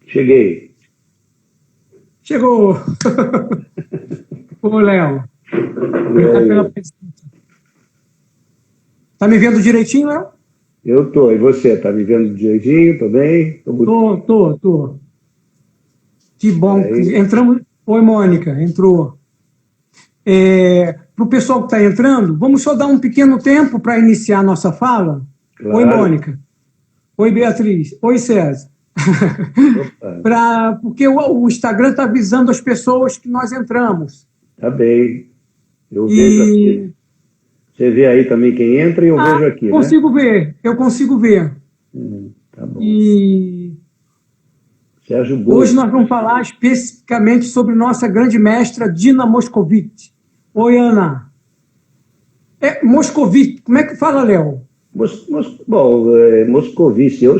Cheguei. Chegou. Ô, Léo. Obrigado pela presença. Tá me vendo direitinho, Léo? Eu tô. E você? Tá me vendo direitinho? Tô bem? Tô. Que bom. Entramos. Oi, Mônica. Entrou. Para o pessoal que está entrando, vamos só dar um pequeno tempo para iniciar a nossa fala? Claro. Oi, Mônica. Oi, Beatriz. Oi, César. Porque o Instagram está avisando as pessoas que nós entramos. Tá bem. Eu vejo aqui. Você vê aí também quem entra e eu vejo aqui, Eu consigo ver. Tá bom. Sérgio Boa. Hoje nós vamos falar especificamente sobre nossa grande mestra Dina Moscovitch. Oi, Ana. Moscovitch, como é que fala, Léo? Moscovici. Eu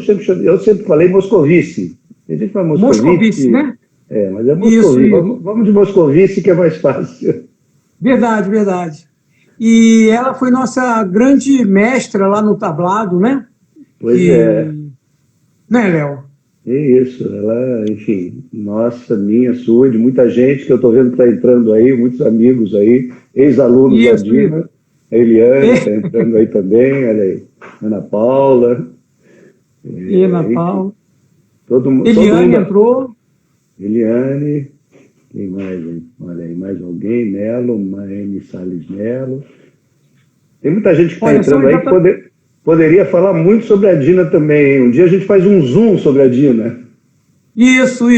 sempre falei Moscovici. A gente fala Moscovici, né? Mas é Moscovici. Vamos de Moscovici, que é mais fácil. Verdade. E ela foi nossa grande mestra lá no tablado, né? Pois é. Né, Léo? É isso. Ela, enfim, nossa, minha, sua, de muita gente que eu estou vendo que está entrando aí, muitos amigos aí, ex-alunos da Dina. A Eliane está entrando aí também, olha aí. Ana Paula. Ana Paula. Eliane entrou. Eliane. Quem mais? Olha aí, mais alguém. Melo, Maene Salles Melo. Tem muita gente que está entrando aí que poderia falar muito sobre a Dina também. Um dia a gente faz um zoom sobre a Dina. Isso.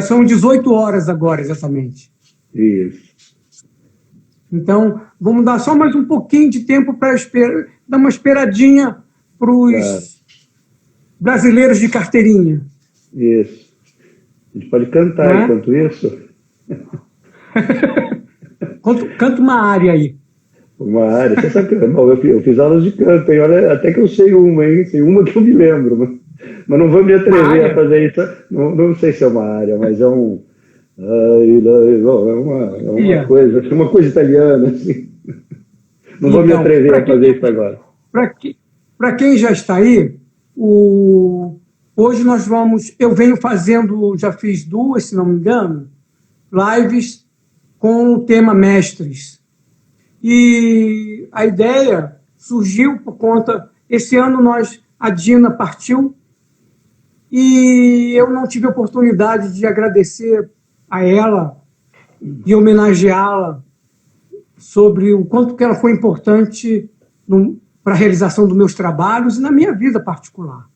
São 18 horas agora, exatamente. Isso. Então, vamos dar só mais um pouquinho de tempo para dar uma esperadinha para os brasileiros de carteirinha. Isso. A gente pode cantar enquanto isso? Canta uma área aí. Uma área. Você sabe que eu fiz aulas de canto, hein? Olha, até que eu sei uma, hein? Tem uma que eu me lembro. Mas não vou me atrever a fazer isso. Não sei se é uma área, mas é um... É uma coisa italiana, assim. Não vou me atrever a fazer isso agora. Para quem já está aí, hoje nós vamos... Eu venho fazendo, já fiz 2, se não me engano, lives com o tema mestres. E a ideia surgiu por conta... Esse ano a Dina partiu e eu não tive a oportunidade de agradecer a ela e homenageá-la sobre o quanto que ela foi importante para a realização dos meus trabalhos e na minha vida particular.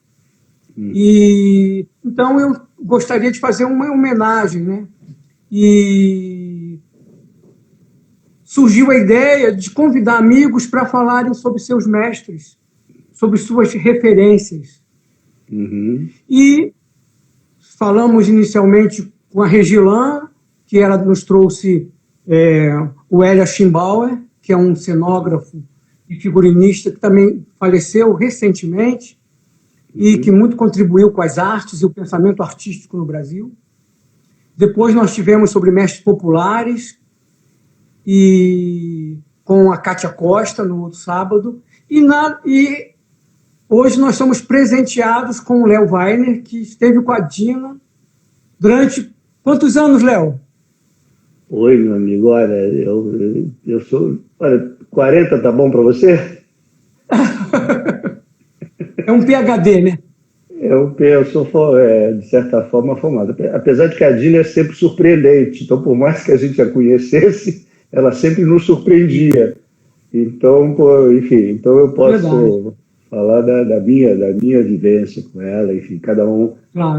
E então eu gostaria de fazer uma homenagem, né? E surgiu a ideia de convidar amigos para falarem sobre seus mestres, sobre suas referências. E falamos inicialmente com a Regilan, que ela nos trouxe o Elia Schimbauer, que é um cenógrafo e figurinista que também faleceu recentemente e que muito contribuiu com as artes e o pensamento artístico no Brasil. Depois nós tivemos sobre mestres populares e com a Kátia Costa no outro sábado. E hoje nós estamos presenteados com o Léo Weiner, que esteve com a Dina durante... Quantos anos, Léo? Oi, meu amigo. Olha, eu sou... Olha, 40 tá bom para você? É um PhD, né? Eu sou, de certa forma, formado. Apesar de que a Dina é sempre surpreendente. Então, por mais que a gente a conhecesse, ela sempre nos surpreendia. Então, enfim, então eu posso falar da minha vivência com ela. Enfim, cada um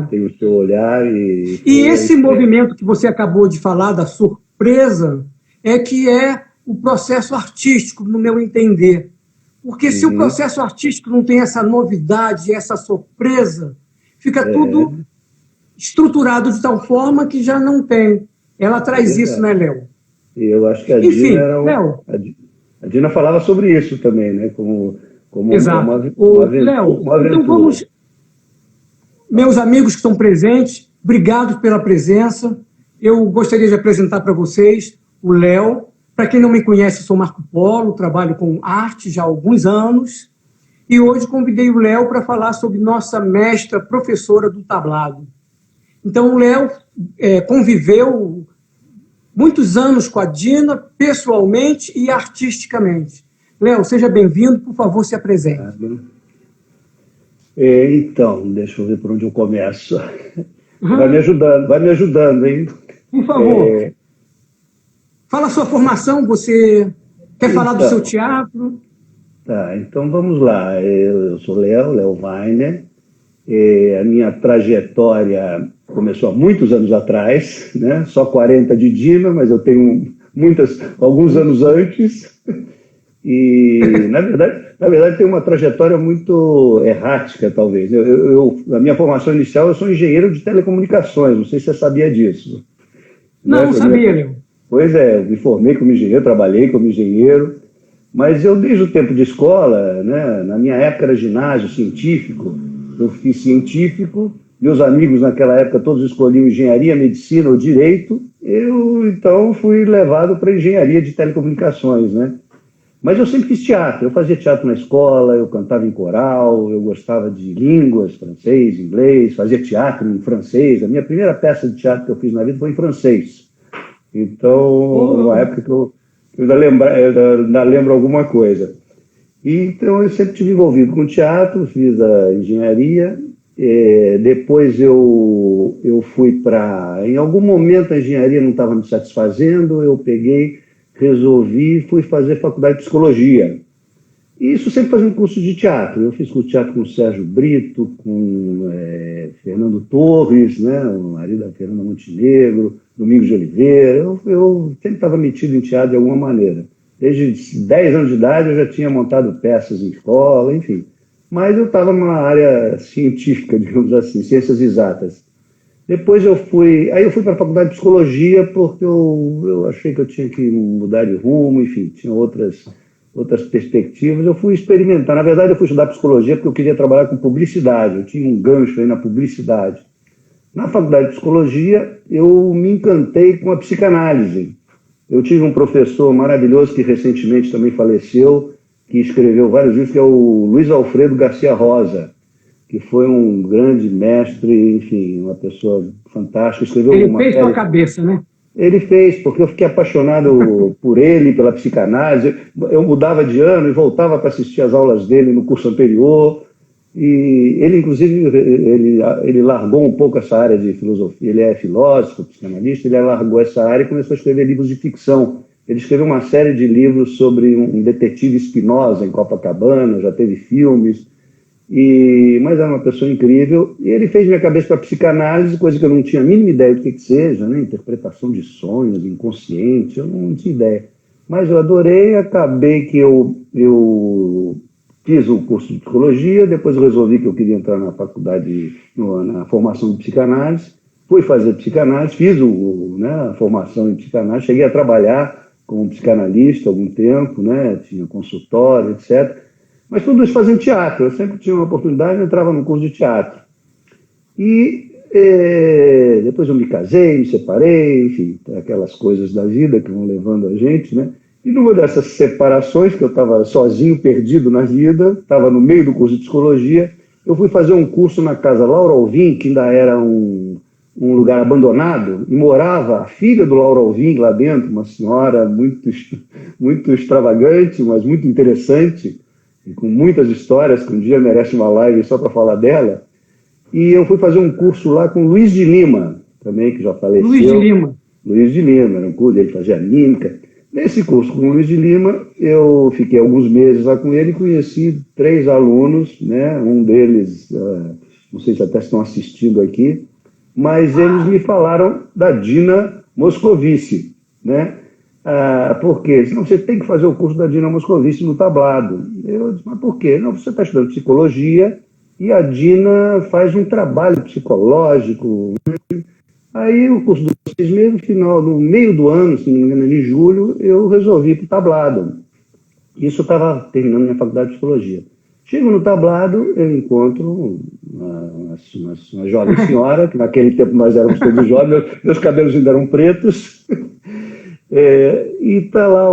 tem o seu olhar. E esse movimento que você acabou de falar, da surpresa, que é o processo artístico, no meu entender. Porque se o processo artístico não tem essa novidade, essa surpresa, fica tudo estruturado de tal forma que já não tem. Ela traz isso, né, Léo? E eu acho que a Dina Léo. A Dina falava sobre isso também, né? Como exato. Uma Léo, então vamos... Meus amigos que estão presentes, obrigado pela presença. Eu gostaria de apresentar para vocês o Léo. Para quem não me conhece, sou Marco Polo, trabalho com arte já há alguns anos E hoje convidei o Léo para falar sobre nossa mestra professora do tablado. Então, o Léo conviveu muitos anos com a Dina, pessoalmente e artisticamente. Léo, seja bem-vindo, por favor, se apresente. Então, deixa eu ver por onde eu começo. Vai me ajudando, hein? Por favor. Fala a sua formação, você quer falar do seu teatro? Tá, então vamos lá. Eu sou Léo Weiner. A minha trajetória começou há muitos anos atrás, né? Só 40 de Dina, mas eu tenho alguns anos antes. E, na verdade, tem uma trajetória muito errática, talvez. A minha formação inicial, eu sou engenheiro de telecomunicações, não sei se você sabia disso. Não sabia, Léo. Pois é, eu me formei como engenheiro, trabalhei como engenheiro, mas eu, desde o tempo de escola, né, na minha época era ginásio científico, eu fiz científico, meus amigos naquela época todos escolhiam engenharia, medicina ou direito, eu então fui levado para engenharia de telecomunicações, né? Mas eu sempre fiz teatro, eu fazia teatro na escola, eu cantava em coral, eu gostava de línguas, francês, inglês, fazia teatro em francês. A minha primeira peça de teatro que eu fiz na vida foi em francês. Então, uma época que eu ainda lembro alguma coisa. Então, eu sempre estive envolvido com teatro, fiz a engenharia, depois eu fui para... Em algum momento a engenharia não estava me satisfazendo, eu resolvi, fui fazer faculdade de psicologia. E isso sempre fazendo curso de teatro. Eu fiz curso de teatro com o Sérgio Brito, com Fernando Torres, né, o marido da Fernanda Montenegro, Domingos de Oliveira. Eu sempre estava metido em teatro de alguma maneira. Desde 10 anos de idade eu já tinha montado peças em escola, enfim. Mas eu estava numa área científica, digamos assim, ciências exatas. Depois eu fui para a faculdade de psicologia porque eu achei que eu tinha que mudar de rumo, enfim, tinha outras perspectivas. Eu fui experimentar. Na verdade, eu fui estudar psicologia porque eu queria trabalhar com publicidade. Eu tinha um gancho aí na publicidade. Na faculdade de psicologia, eu me encantei com a psicanálise. Eu tive um professor maravilhoso que recentemente também faleceu, que escreveu vários livros, que é o Luiz Alfredo Garcia Rosa, que foi um grande mestre, enfim, uma pessoa fantástica. Escreveu Ele fez com a cabeça, né? Ele fez, porque eu fiquei apaixonado por ele, pela psicanálise. Eu mudava de ano e voltava para assistir às aulas dele no curso anterior. E ele, inclusive, ele largou um pouco essa área de filosofia. Ele é filósofo, psicanalista, ele largou essa área e começou a escrever livros de ficção. Ele escreveu uma série de livros sobre um detetive Spinoza em Copacabana, já teve filmes. Mas era uma pessoa incrível, e ele fez minha cabeça para psicanálise, coisa que eu não tinha a mínima ideia do que seja, né? Interpretação de sonhos, inconsciente, eu não tinha ideia. Mas eu adorei, acabei que eu fiz o curso de psicologia, depois eu resolvi que eu queria entrar na faculdade, na formação de psicanálise, fui fazer psicanálise, fiz a formação em psicanálise, cheguei a trabalhar como psicanalista há algum tempo, né? Tinha consultório, etc., mas tudo isso fazendo teatro. Eu sempre tinha uma oportunidade, eu entrava no curso de teatro. E depois eu me casei, me separei, enfim, aquelas coisas da vida que vão levando a gente, né? E numa dessas separações, que eu estava sozinho, perdido na vida, estava no meio do curso de psicologia, eu fui fazer um curso na casa Laura Alvim, que ainda era um lugar abandonado, e morava a filha do Laura Alvim lá dentro, uma senhora muito extravagante, mas muito interessante, com muitas histórias, que um dia merece uma live só para falar dela. E eu fui fazer um curso lá com Luiz de Lima, também, que já faleceu. Luiz de Lima, era um curso, ele fazia mímica. Nesse curso com o Luiz de Lima, eu fiquei alguns meses lá com ele e conheci 3 alunos, né? Um deles, não sei se até estão assistindo aqui, mas eles me falaram da Dina Moscovici, né? Por quê? Não, você tem que fazer o curso da Dina Moscovici no tablado. Eu disse, mas por quê? Não, você está estudando psicologia e a Dina faz um trabalho psicológico. Aí o curso do 6 meses, no meio do ano, se não me engano, em julho, eu resolvi ir para o tablado. Isso eu estava terminando minha faculdade de psicologia. Chego no tablado, eu encontro uma jovem senhora, que naquele tempo nós éramos todos jovens, meus cabelos ainda eram pretos. E tá lá,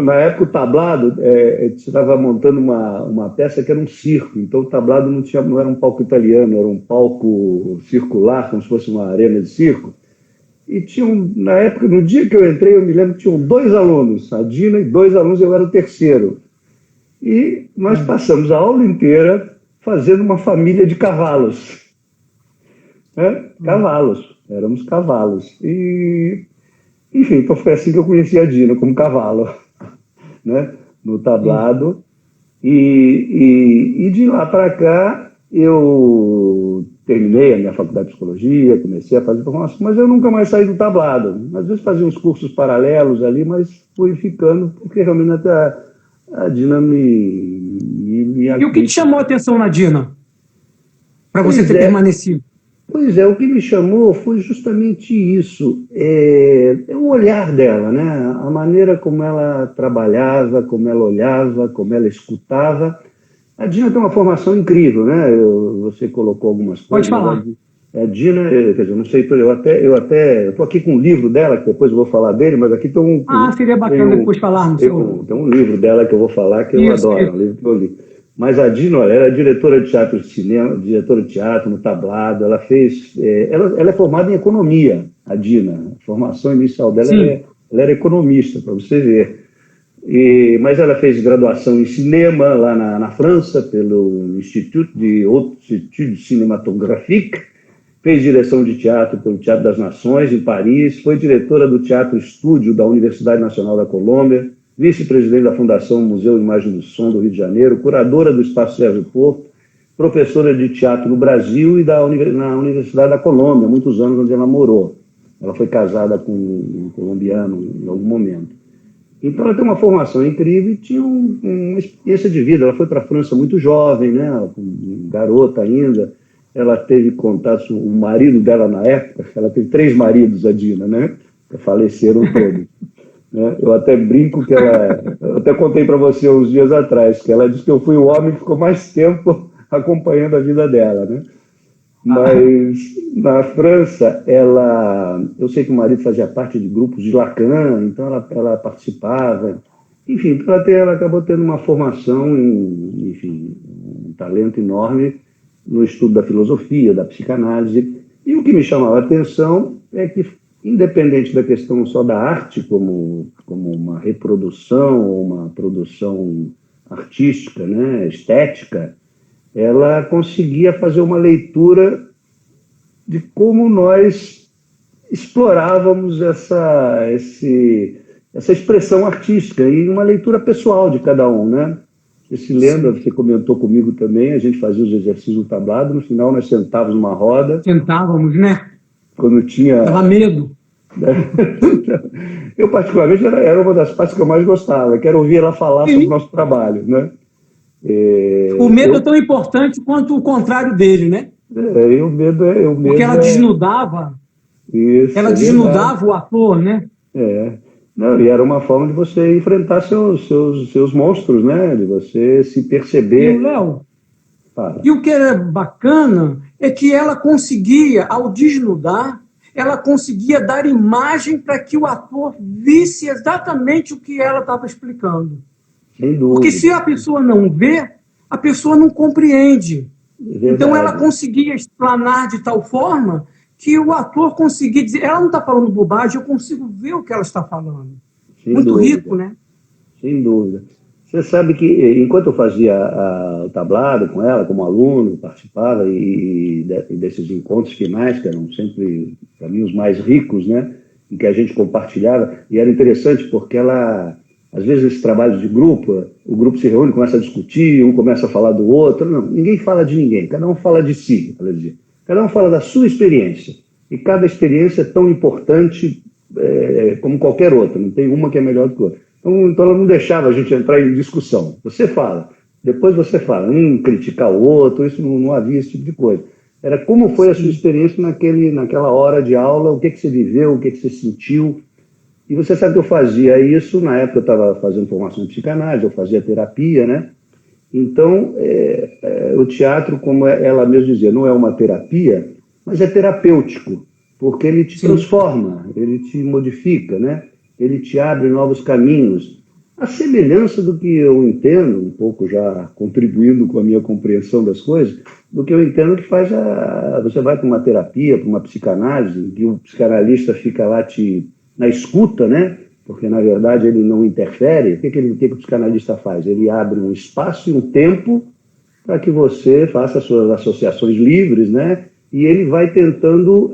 na época, o tablado, você estava montando uma peça que era um circo, então o tablado não era um palco italiano, era um palco circular, como se fosse uma arena de circo. E na época, no dia que eu entrei, eu me lembro que tinham 2 alunos, a Dina e 2 alunos, eu era o terceiro. E nós passamos a aula inteira fazendo uma família de cavalos. Cavalos, éramos cavalos. Enfim, então foi assim que eu conheci a Dina, como cavalo, né? No tablado. E de lá para cá, eu terminei a minha faculdade de psicologia, comecei a fazer formação, mas eu nunca mais saí do tablado. Às vezes fazia uns cursos paralelos ali, mas fui ficando, porque realmente a Dina me... E o que te chamou a atenção na Dina? Para você ter permanecido? Pois é, o que me chamou foi justamente isso, o olhar dela, né? A maneira como ela trabalhava, como ela olhava, como ela escutava. A Dina tem uma formação incrível, né? Você colocou algumas coisas. Pode falar. A Dina, quer dizer, não sei, eu estou aqui com um livro dela, que depois eu vou falar dele, mas aqui tem seria bacana depois falarmos. Tem um livro dela que eu vou falar, que eu adoro, um livro que eu li. Mas a Dina, olha, era diretora de teatro de cinema, diretora de teatro no tablado, ela é formada em economia, a Dina. A formação inicial dela ela era economista, para você ver. Mas ela fez graduação em cinema lá na França, pelo Institut de Hautes Études Cinématographiques, fez direção de teatro pelo Teatro das Nações, em Paris, foi diretora do Teatro Estúdio da Universidade Nacional da Colômbia, vice-presidente da Fundação Museu Imagem do Som do Rio de Janeiro, curadora do Espaço Sérgio Porto, professora de teatro no Brasil e na Universidade da Colômbia, muitos anos onde ela morou. Ela foi casada com um colombiano em algum momento. Então ela tem uma formação incrível e tinha uma experiência de vida. Ela foi para a França muito jovem, né? Garota ainda. Ela teve contato com o marido dela na época. Ela teve 3 maridos, a Dina, né? Que faleceram todos. Eu até brinco que eu até contei para você uns dias atrás, que ela disse que eu fui o homem que ficou mais tempo acompanhando a vida dela, né? Mas na França, eu sei que o marido fazia parte de grupos de Lacan, então ela participava. Enfim, ela acabou tendo uma formação, enfim, um talento enorme no estudo da filosofia, da psicanálise. E o que me chamava a atenção é que, independente da questão só da arte, como uma reprodução ou uma produção artística, né, estética, ela conseguia fazer uma leitura de como nós explorávamos essa expressão artística e uma leitura pessoal de cada um, né? Você se lembra, você comentou comigo também, a gente fazia os exercícios no tablado, no final nós sentávamos numa roda. Sentávamos, né? Quando tinha... Dava medo. Eu, particularmente, era uma das partes que eu mais gostava, que era ouvir ela falar sobre o nosso trabalho, né? O medo é tão importante quanto o contrário dele, né? O medo porque ela desnudava. Isso, ela desnudava o ator, né? Não, e era uma forma de você enfrentar seus monstros, né? De você se perceber. E, Léo, e o que era bacana é que ela conseguia, ao desnudar, ela conseguia dar imagem para que o ator visse exatamente o que ela estava explicando. Sem dúvida. Porque se a pessoa não vê, a pessoa não compreende. Então ela conseguia explanar de tal forma que o ator conseguia dizer, ela não está falando bobagem, eu consigo ver o que ela está falando. Muito rico, né? Sem dúvida. Você sabe que, enquanto eu fazia o tablado com ela, como aluno, participava e desses encontros finais, que eram sempre, para mim, os mais ricos, né? Em que a gente compartilhava, e era interessante porque ela... Às vezes, esse trabalho de grupo, o grupo se reúne, começa a discutir, um começa a falar do outro. Não, ninguém fala de ninguém, cada um fala de si, ela dizia. Cada um fala da sua experiência. E cada experiência é tão importante como qualquer outra, não tem uma que é melhor do que outra. Então ela não deixava a gente entrar em discussão. Você fala, depois você fala, criticar o outro, isso não havia esse tipo de coisa. Era como foi a sua experiência naquela hora de aula, o que você viveu, o que você sentiu. E você sabe que eu fazia isso, na época eu estava fazendo formação em psicanálise, eu fazia terapia, né? Então, o teatro, como ela mesma dizia, não é uma terapia, mas é terapêutico, porque ele te transforma, ele te modifica, né? ele te abre novos caminhos. A semelhança do que eu entendo, um pouco já contribuindo com a minha compreensão das coisas, do que eu entendo que faz você vai para uma terapia, para uma psicanálise, que o psicanalista fica lá na escuta, né? Porque, na verdade, ele não interfere. O que o psicanalista faz? Ele abre um espaço e um tempo para que você faça as suas associações livres, né? E ele vai tentando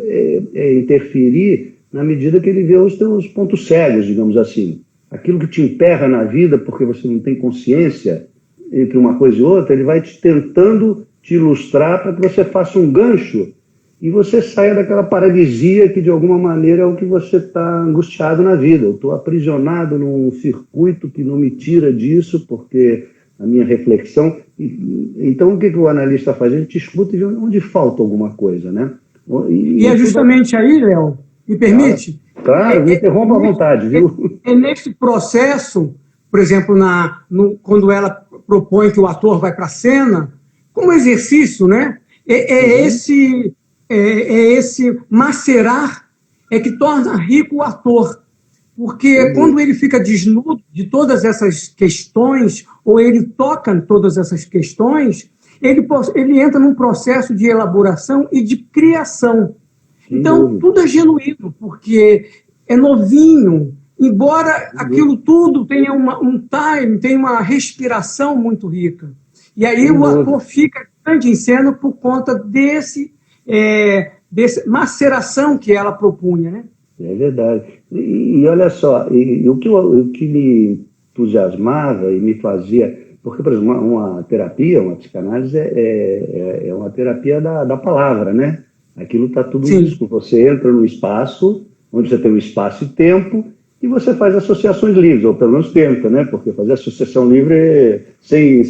interferir na medida que ele vê os teus pontos cegos, digamos assim. Aquilo que te emperra na vida porque você não tem consciência entre uma coisa e outra, ele vai tentando te ilustrar para que você faça um gancho e você saia daquela paralisia que, de alguma maneira, é o que você está angustiado na vida. Eu estou aprisionado num circuito que não me tira disso, porque a minha reflexão... Então, o que o analista faz? Ele te escuta e vê onde falta alguma coisa, né? E é justamente aí, Léo, me permite? Claro, me interrompa à vontade, viu? É nesse processo, por exemplo, quando ela propõe que o ator vai para a cena, como exercício, né? Esse macerar que torna rico o ator. Porque quando ele fica desnudo de todas essas questões, ou ele toca em todas essas questões, ele entra num processo de elaboração e de criação. Então, tudo é genuíno, porque é novinho, embora aquilo tudo tenha um time, tenha uma respiração muito rica. E aí o ator fica grande em cena por conta desse maceração que ela propunha, né? É verdade. E olha só, o que me entusiasmava e me fazia... Porque, por exemplo, uma terapia, uma psicanálise é uma terapia da palavra, né? Aquilo está tudo nisso. Você entra num espaço onde você tem um espaço e tempo e você faz associações livres, ou pelo menos tenta, né? Porque fazer associação livre sem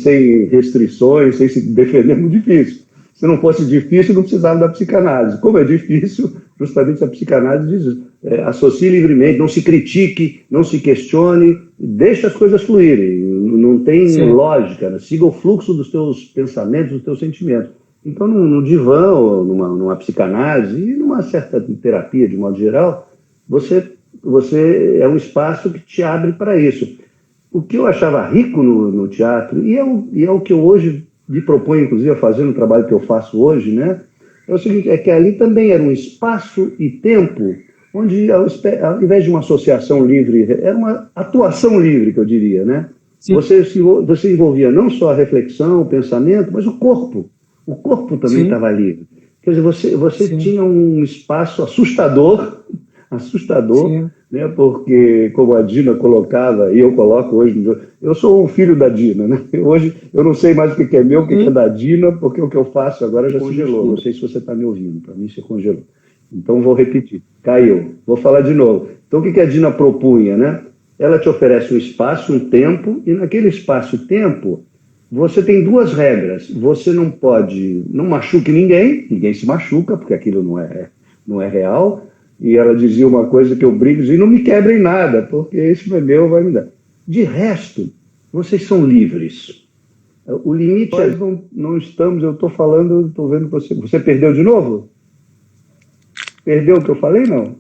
restrições, sem se defender é muito difícil. Se não fosse difícil, não precisava da psicanálise. Como é difícil, justamente a psicanálise diz associe livremente, não se critique, não se questione, deixe as coisas fluírem. Não tem lógica, né? Siga o fluxo dos teus pensamentos, dos teus sentimentos. Então, no divã, ou numa psicanálise, e numa certa terapia, de modo geral, você é um espaço que te abre para isso. O que eu achava rico no teatro, e é o que eu hoje me proponho, inclusive, a fazer no trabalho que eu faço hoje, né? É o seguinte, é que ali também era um espaço e tempo onde, ao invés de uma associação livre, era uma atuação livre, que eu diria, né? Você envolvia não só a reflexão, o pensamento, mas o corpo. O corpo também estava livre. Quer dizer, você tinha um espaço assustador, né? Porque, como a Dina colocava, e eu coloco hoje, eu sou um filho da Dina, né? Hoje eu não sei mais o que é meu, o que é da Dina, porque o que eu faço agora já congelou. Não sei se você está me ouvindo, para mim se congelou. Então vou repetir, caiu. Vou falar de novo. Então o que a Dina propunha, né? Ela te oferece um espaço, um tempo, e naquele espaço e tempo você tem duas regras. Você não machuque ninguém se machuca, porque aquilo não é real. E ela dizia uma coisa que eu brinco, e não me quebrem nada, porque esse não é meu, vai me dar. De resto, vocês são livres. O limite não estamos, eu estou falando, estou vendo que você perdeu de novo? Perdeu o que eu falei, não?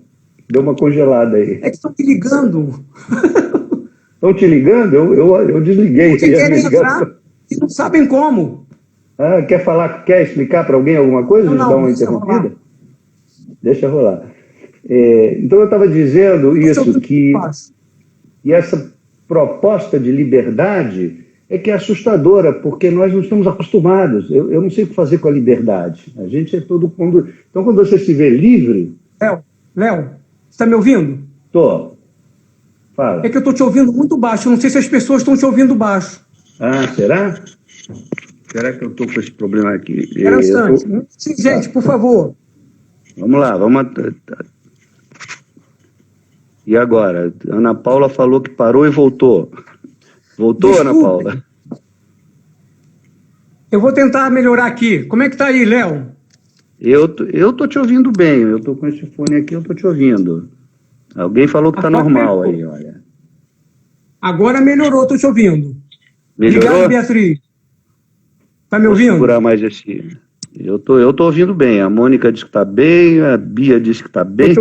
Deu uma congelada aí. É que estão te ligando. Estão te ligando? Eu desliguei. Porque querem entrar e não sabem como. Quer explicar para alguém alguma coisa? Dar uma interrompida? Deixa rolar. Então eu estava dizendo isso, e essa proposta de liberdade é que é assustadora, porque nós não estamos acostumados. Eu não sei o que fazer com a liberdade. A gente é todo mundo... Então, quando você se vê livre... Léo, você está me ouvindo? Tô. Fala. É que eu estou te ouvindo muito baixo. Eu não sei se as pessoas estão te ouvindo baixo. Ah, será? Será que eu estou com esse problema aqui? Sim, gente, por favor. Vamos lá, E agora? Ana Paula falou que parou e voltou. Voltou, Desculpe. Ana Paula? Eu vou tentar melhorar aqui. Como é que está aí, Léo? Eu tô te ouvindo bem. Eu tô com esse fone aqui, eu tô te ouvindo. Alguém falou que está normal aí, olha. Agora melhorou, estou te ouvindo. Melhorou? Obrigado, Beatriz. Está me ouvindo? Vou segurar mais esse... Eu tô ouvindo bem. A Mônica disse que está bem, a Bia disse que está bem,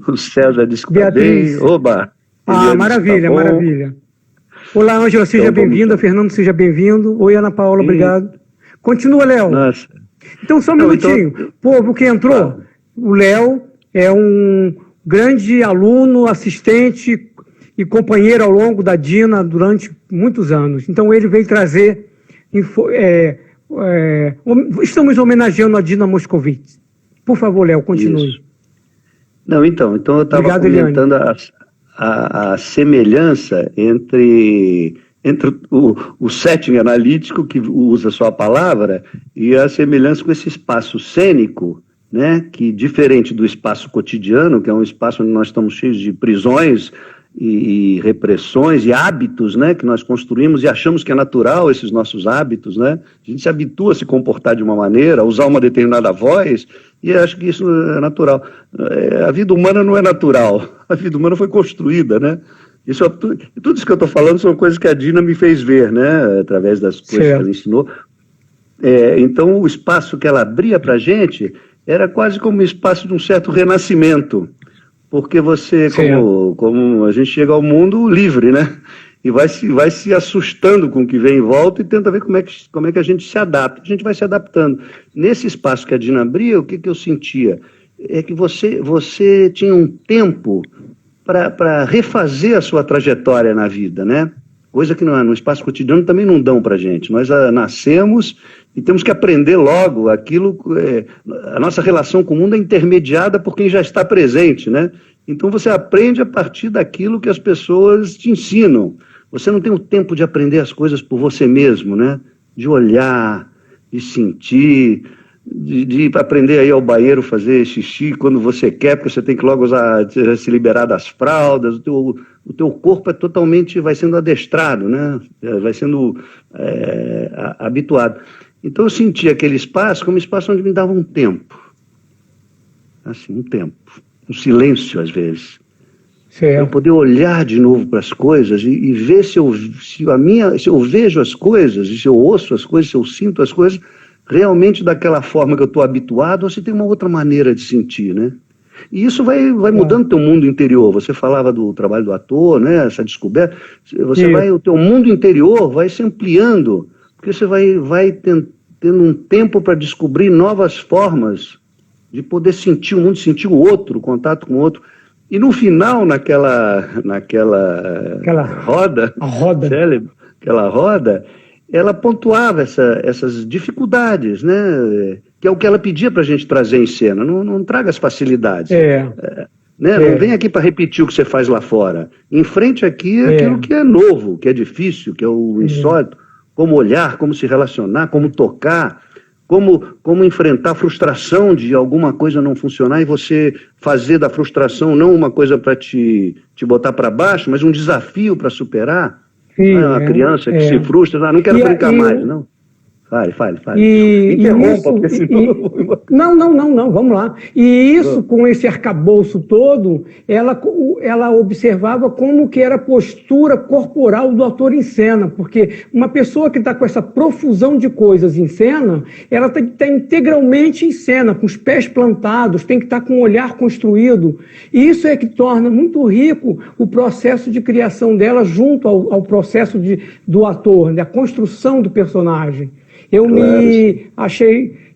o César disse que está bem. Oba! Ah, maravilha, tá maravilha. Olá, Ângela, seja então, bem-vinda. Fernando, seja bem-vindo. Oi, Ana Paula, obrigado. Continua, Léo. Nossa. Então, só um minutinho. Povo que entrou, Claro. o Léo é um grande aluno, assistente e companheiro ao longo da Dina durante muitos anos. Então, ele veio trazer... estamos homenageando a Dina Moscovitz. Por favor, Léo, continue. Isso. Não, então eu estava comentando a semelhança entre o setting analítico, que usa só a palavra, e a semelhança com esse espaço cênico, né, que diferente do espaço cotidiano, que é um espaço onde nós estamos cheios de prisões e repressões e hábitos, né, que nós construímos e achamos que é natural esses nossos hábitos, né? A gente se habitua a se comportar de uma maneira, a usar uma determinada voz, e acho que isso é natural. A vida humana não é natural, a vida humana foi construída, né? Tudo isso que eu estou falando são coisas que a Dina me fez ver, né, através das coisas que ela ensinou. Então, o espaço que ela abria para a gente era quase como o espaço de um certo renascimento, porque você, como a gente chega ao mundo livre, né? E vai se assustando com o que vem em volta e tenta ver como é que a gente se adapta. A gente vai se adaptando. Nesse espaço que a Dina abria, o que eu sentia? É que você tinha um tempo para refazer a sua trajetória na vida, né? Coisa que no espaço cotidiano também não dão para a gente. Nós nascemos e temos que aprender logo aquilo. A nossa relação com o mundo é intermediada por quem já está presente, né? Então você aprende a partir daquilo que as pessoas te ensinam. Você não tem o tempo de aprender as coisas por você mesmo, né? De olhar, de sentir, de aprender a ir ao banheiro fazer xixi quando você quer, porque você tem que logo se liberar das fraldas. O teu corpo vai sendo adestrado, né? Vai sendo habituado. Então eu senti aquele espaço como um espaço onde me dava um tempo. Assim, um tempo. Um silêncio, às vezes. Para eu poder olhar de novo para as coisas e ver se eu vejo as coisas, se eu ouço as coisas, se eu sinto as coisas realmente daquela forma que eu estou habituado, ou se tem uma outra maneira de sentir, né? E isso vai mudando o teu mundo interior. Você falava do trabalho do ator, né? Essa descoberta. O teu mundo interior vai se ampliando, porque você vai tendo um tempo para descobrir novas formas de poder sentir o mundo, sentir o outro, o contato com o outro. E no final, naquela roda célebre, aquela roda, ela pontuava essas dificuldades, né? Que é o que ela pedia para a gente trazer em cena. Não traga as facilidades. Né? Não vem aqui para repetir o que você faz lá fora. Enfrente aqui aquilo que é novo, que é difícil, que é o insólito. Como olhar, como se relacionar, como tocar, como enfrentar a frustração de alguma coisa não funcionar e você fazer da frustração não uma coisa para te botar para baixo, mas um desafio para superar. Uma criança que se frustra, não quero brincar mais, não. Fale. Interrompa, porque senão... Não, vamos lá. E isso, com esse arcabouço todo, ela observava como que era a postura corporal do ator em cena, porque uma pessoa que está com essa profusão de coisas em cena, ela tem que estar integralmente em cena, com os pés plantados, tem que estar com o olhar construído. E isso é que torna muito rico o processo de criação dela junto ao processo do ator, da construção do personagem.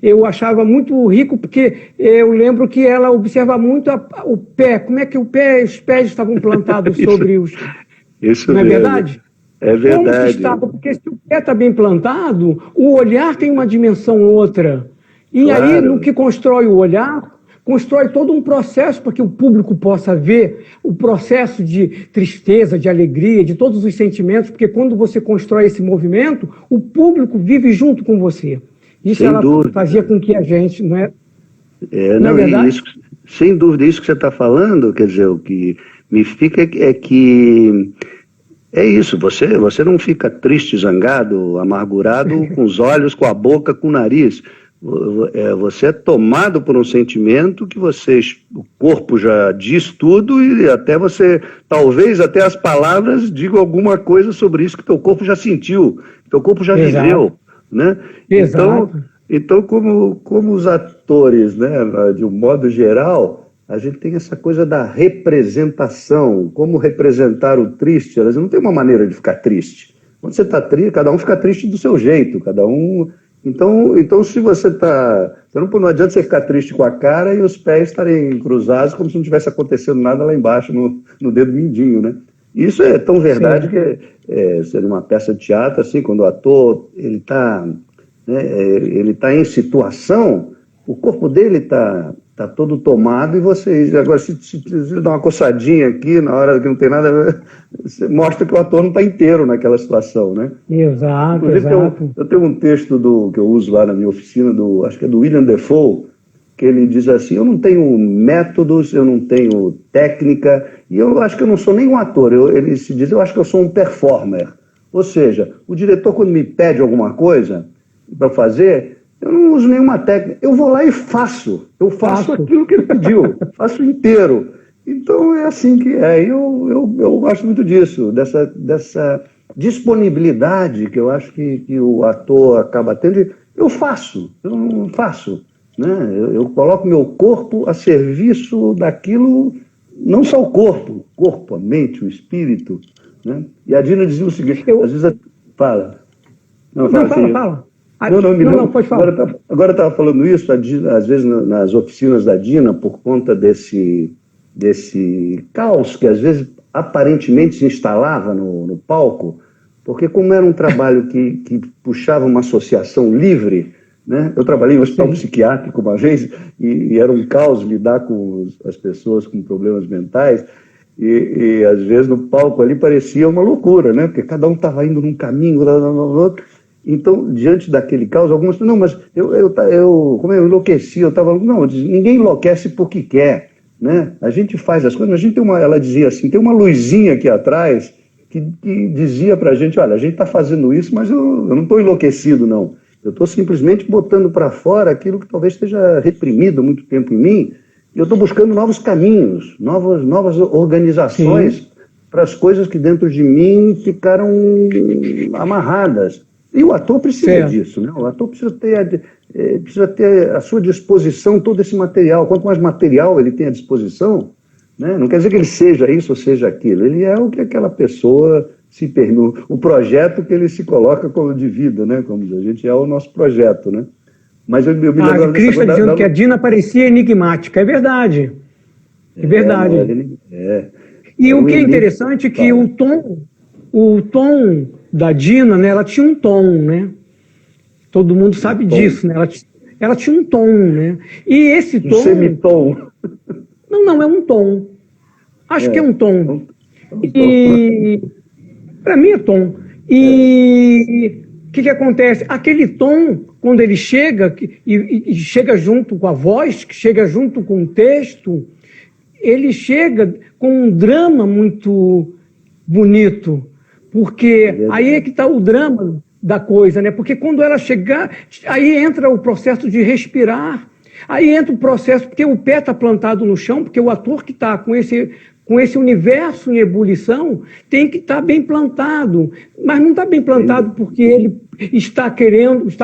Eu achava muito rico, porque eu lembro que ela observa muito o pé, como é que os pés estavam plantados sobre os... Isso não é mesmo. Verdade? É verdade. Porque se o pé está bem plantado, o olhar tem uma dimensão outra. E aí, no que constrói o olhar, constrói todo um processo para que o público possa ver o processo de tristeza, de alegria, de todos os sentimentos, porque quando você constrói esse movimento, o público vive junto com você. Isso sem dúvida. Fazia com que a gente, não é? Não é verdade? Isso, sem dúvida, isso que você está falando, quer dizer, o que me fica é que é isso, você não fica triste, zangado, amargurado com os olhos, com a boca, com o nariz. Você é tomado por um sentimento que o corpo já diz tudo e talvez até as palavras digam alguma coisa sobre isso que teu corpo já sentiu, que teu corpo já viveu, né? Então como os atores, né, de um modo geral, a gente tem essa coisa da representação, como representar o triste. Elas não tem uma maneira de ficar triste. Quando você está triste, cada um fica triste do seu jeito, cada um... Então se você está... Não adianta você ficar triste com a cara e os pés estarem cruzados como se não tivesse acontecendo nada lá embaixo, no dedo mindinho, né? Isso é tão verdade. Sim. Que seria uma peça de teatro, assim, quando o ator ele está em situação, o corpo dele está todo tomado e você... Agora, se dar uma coçadinha aqui, na hora que não tem nada, você mostra que o ator não está inteiro naquela situação, né? Exato, inclusive, exato. Eu tenho um texto que eu uso lá na minha oficina, acho que é do William Defoe, que ele diz assim: eu não tenho métodos, eu não tenho técnica, e eu acho que eu não sou nem um ator. Ele se diz, eu acho que eu sou um performer. Ou seja, o diretor, quando me pede alguma coisa para fazer... Eu não uso nenhuma técnica, eu vou lá e faço. Eu faço aquilo que ele pediu, faço inteiro. Então é assim que é. Eu gosto muito disso, dessa disponibilidade que eu acho que o ator acaba tendo. Eu não faço. Né? Eu coloco meu corpo a serviço daquilo, não só o corpo, a mente, o espírito. Né? E a Dina dizia o seguinte, às vezes... Fala. Fala. Não, pode falar. Agora estava falando isso, às vezes nas oficinas da Dina, por conta desse caos que às vezes aparentemente se instalava no palco, porque como era um trabalho que puxava uma associação livre, né? Eu trabalhei em um hospital psiquiátrico uma vez e era um caos lidar com as pessoas com problemas mentais, e às vezes no palco ali parecia uma loucura, né? Porque cada um estava indo num caminho, outro. Então, diante daquele caos, algumas... Não, mas como eu enlouqueci, eu estava... Não, ninguém enlouquece porque quer, né? A gente faz as coisas, mas a gente tem ela dizia assim, tem uma luzinha aqui atrás que dizia pra gente, olha, a gente está fazendo isso, mas eu não estou enlouquecido, não. Eu estou simplesmente botando para fora aquilo que talvez esteja reprimido há muito tempo em mim, e eu estou buscando novos caminhos, novas organizações para as coisas que dentro de mim ficaram amarradas. E o ator precisa disso, né? O ator precisa ter à sua disposição todo esse material. Quanto mais material ele tem à disposição, né? Não quer dizer que ele seja isso ou seja aquilo. Ele é o que aquela pessoa se permite, o projeto que ele se coloca como de vida, né? Como a gente é o nosso projeto, né? Mas eu me lembro... Cris está dizendo que a Dina parecia enigmática. É verdade. É verdade. E o que é interessante é que o tom da Dina, né, ela tinha um tom, né? Todo mundo sabe disso, né? Ela tinha um tom, né? E esse tom... Semitom. Não, é um tom. Acho que é um tom. E para mim é tom. E o que acontece? Aquele tom, quando ele chega, e chega junto com a voz, que chega junto com o texto, ele chega com um drama muito bonito. Porque aí é que está o drama da coisa, né? Porque quando ela chegar, aí entra o processo de respirar, aí entra o processo, porque o pé está plantado no chão, porque o ator que está com esse universo em ebulição tem que estar bem plantado, mas não está bem plantado porque ele está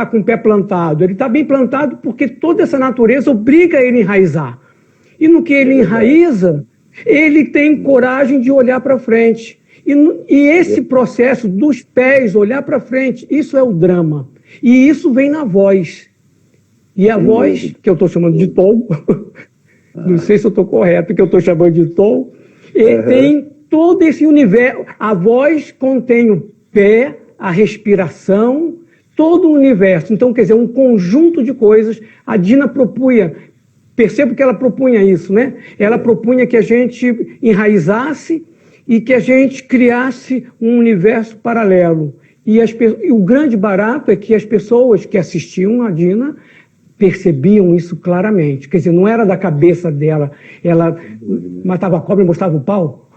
com o pé plantado, ele está bem plantado porque toda essa natureza obriga ele a enraizar. E no que ele enraiza, ele tem coragem de olhar para frente. E esse processo dos pés, olhar para frente, isso é o drama. E isso vem na voz. E a voz, que eu estou chamando de tom, não sei se eu estou correto, que eu estou chamando de tom, tem todo esse universo. A voz contém o pé, a respiração, todo o universo. Então, quer dizer, um conjunto de coisas. A Dina propunha, percebo que ela propunha isso, né? Ela propunha que a gente enraizasse e que a gente criasse um universo paralelo. E o grande barato é que as pessoas que assistiam a Dina percebiam isso claramente. Quer dizer, não era da cabeça dela. Ela matava a cobra e mostrava o pau.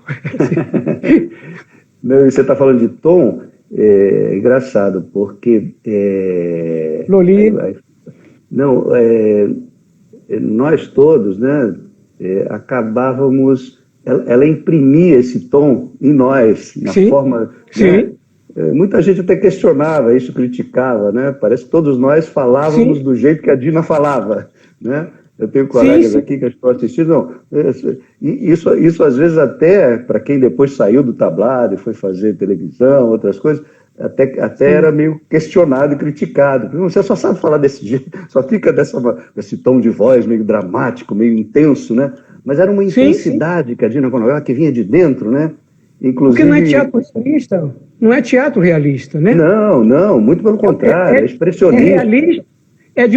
Não, você está falando de tom, é engraçado, porque... Loli. Nós todos, né, acabávamos... Ela imprimia esse tom em nós, na forma... Né? Muita gente até questionava isso, criticava, né? Parece que todos nós falávamos do jeito que a Dina falava, né? Eu tenho colegas sim. aqui que estão assistindo. Não, isso às vezes até, para quem depois saiu do tablado e foi fazer televisão, outras coisas, até era meio questionado e criticado. Você só sabe falar desse jeito, só fica desse tom de voz meio dramático, meio intenso, né? Mas era uma intensidade que a Dina Conover, que vinha de dentro, né? Inclusive... Porque não é teatro realista, não é teatro realista, né? Não, muito pelo contrário, é expressionista. Realista, é de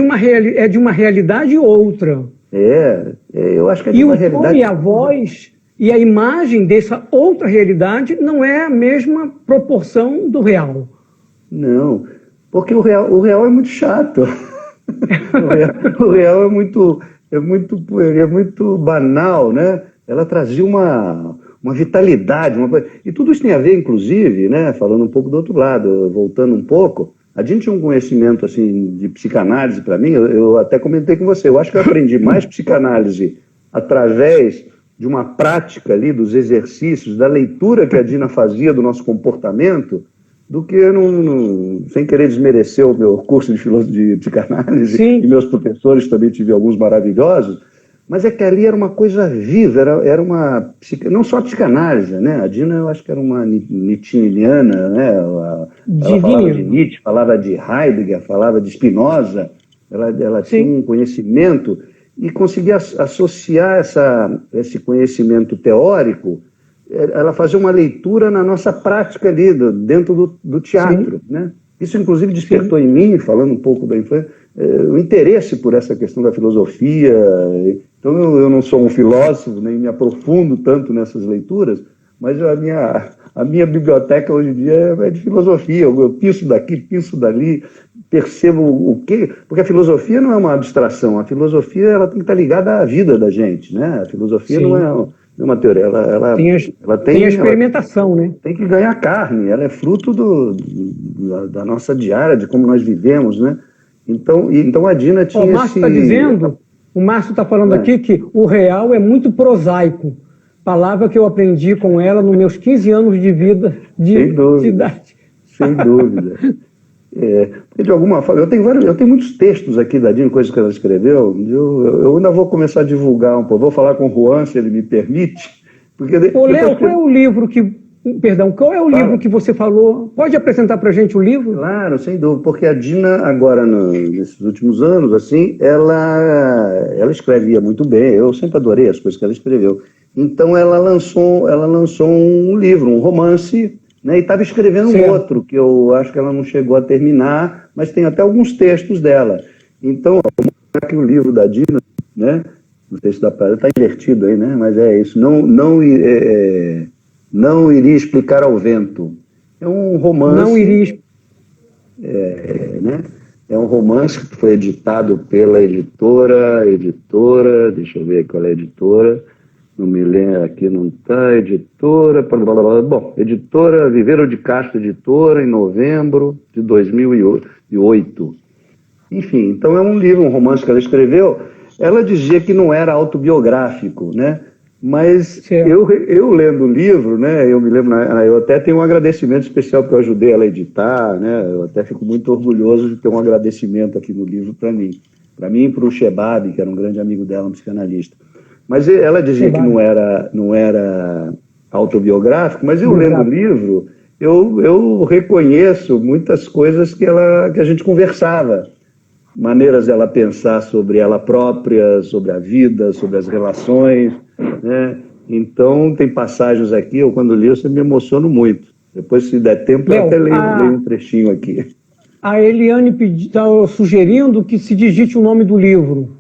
uma realidade outra. Eu acho que é de uma realidade... E o tom e a voz e a imagem dessa outra realidade não é a mesma proporção do real. Não, porque o real é muito chato. O real é muito banal, né? Ela trazia uma vitalidade, e tudo isso tem a ver, inclusive, né? Falando um pouco do outro lado, voltando um pouco, a gente tinha um conhecimento assim de psicanálise para mim. Eu até comentei com você. Eu acho que eu aprendi mais psicanálise através de uma prática ali dos exercícios, da leitura que a Dina fazia do nosso comportamento, do que sem querer desmerecer o meu curso de psicanálise. Sim. E meus professores também tive alguns maravilhosos, mas é que ali era uma coisa viva, era uma não só psicanálise, né? A Dina, eu acho que era uma nietzscheana, né? Ela falava de Nietzsche, falava de Heidegger, falava de Spinoza. Ela tinha um conhecimento e conseguia associar esse conhecimento teórico. Ela fazia uma leitura na nossa prática ali, dentro do teatro, né? Isso, inclusive, despertou em mim, falando um pouco da infância, o interesse por essa questão da filosofia. Então, eu não sou um filósofo, nem me aprofundo tanto nessas leituras, mas a minha biblioteca hoje em dia é de filosofia. Eu penso daqui, penso dali, percebo o quê? Porque a filosofia não é uma abstração, a filosofia ela tem que estar ligada à vida da gente, né? A filosofia não é uma teoria, ela tem a experimentação, né? Tem que ganhar carne, ela é fruto da nossa diária, de como nós vivemos, né? Então a Dina tinha o Márcio está dizendo, o Márcio está falando aqui que o real é muito prosaico, palavra que eu aprendi com ela nos meus 15 anos de vida, de idade. Sem dúvida. Porque de alguma forma, eu tenho muitos textos aqui da Dina, coisas que ela escreveu. Eu ainda vou começar a divulgar um pouco. Vou falar com o Juan, se ele me permite. Ô, Léo, qual é o livro que você falou? Pode apresentar para a gente o livro? Claro, sem dúvida, porque a Dina, agora, nesses últimos anos, assim, ela escrevia muito bem. Eu sempre adorei as coisas que ela escreveu. Então, ela lançou um livro, um romance, né, e estava escrevendo um outro, que eu acho que ela não chegou a terminar, mas tem até alguns textos dela. Então, vamos mostrar aqui o livro da Dina, né? O texto da Praia está invertido aí, né? Mas é isso. Não iria explicar ao vento. É um romance. Não iria. Né? É um romance que foi editado pela editora. Deixa eu ver qual é a editora. Não me lembro, aqui não está, editora, bom, editora Viveiro de Castro, editora, em novembro de 2008. Enfim, então é um livro, um romance que ela escreveu. Ela dizia que não era autobiográfico, né? Mas eu lendo o livro, né? Eu me lembro, eu até tenho um agradecimento especial porque eu ajudei ela a editar, né? Eu até fico muito orgulhoso de ter um agradecimento aqui no livro para mim e para o Shebab, que era um grande amigo dela, um psicanalista. Mas ela dizia que não era autobiográfico, mas eu lendo o livro, eu reconheço muitas coisas que a gente conversava. Maneiras dela pensar sobre ela própria, sobre a vida, sobre as relações, né? Então, tem passagens aqui, quando li, eu sempre me emociono muito. Depois, se der tempo, eu até leio um trechinho aqui. A Eliane está sugerindo que se digite o nome do livro.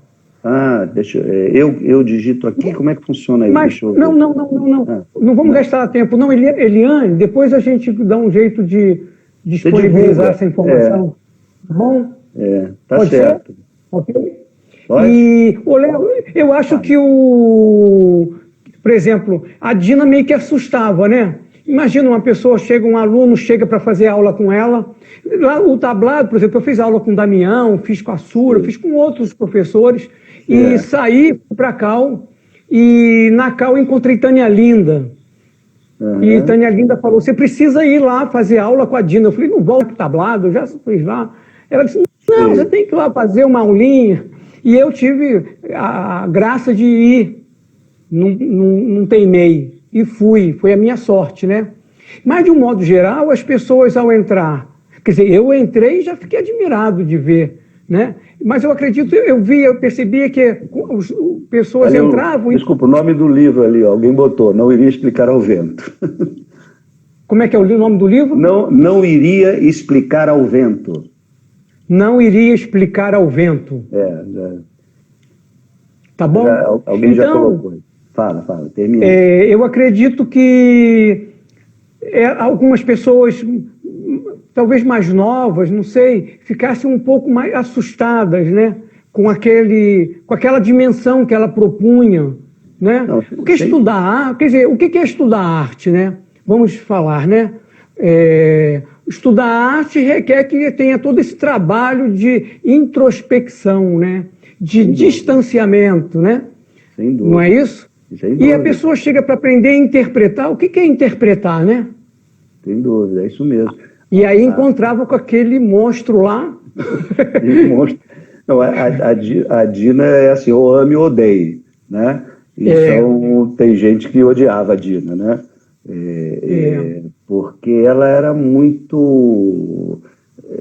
Eu digito aqui, como é que funciona aí? Mas, não. Não vamos gastar tempo. Não, Eliane, depois a gente dá um jeito de disponibilizar essa informação. Tá bom? Tá Pode certo. Ser? Ok? Pode? E, Léo, eu acho que por exemplo, a Dina meio que assustava, né? Imagina um aluno chega para fazer aula com ela. Lá, o tablado, por exemplo, eu fiz aula com o Damião, fiz com a Sura, fiz com outros professores. E saí para Cal, e na Cal encontrei Tânia Linda. E Tânia Linda falou, você precisa ir lá fazer aula com a Dina. Eu falei, não volto para o tablado, eu já fiz lá. Ela disse, não, você tem que ir lá fazer uma aulinha. E eu tive a graça de ir, não teimei, e fui, foi a minha sorte, né? Mas, de um modo geral, as pessoas ao entrar, quer dizer, eu entrei e já fiquei admirado de ver, né? Mas eu acredito, eu percebia que as pessoas ali, entravam... Desculpa, o nome do livro ali, ó, alguém botou, Não Iria Explicar ao Vento. Como é que é o nome do livro? Não Iria Explicar ao Vento. Não Iria Explicar ao Vento. Tá bom? Alguém já colocou. Fala, termina. Eu acredito que algumas pessoas, talvez mais novas, não sei, ficassem um pouco mais assustadas, né? Com aquela dimensão que ela propunha, né? Porque estudar, quer dizer, o que é estudar arte, né? Vamos falar, né? Estudar arte requer que tenha todo esse trabalho de introspecção, né? De distanciamento, né? Sem dúvida. Não é isso? E a pessoa chega para aprender a interpretar. O que é interpretar, né? Sem dúvida, é isso mesmo. E aí encontrava com aquele monstro lá. Monstro. Não, a Dina é assim, ou ame ou odeie, né? Então tem gente que odiava a Dina, né? Porque ela era muito...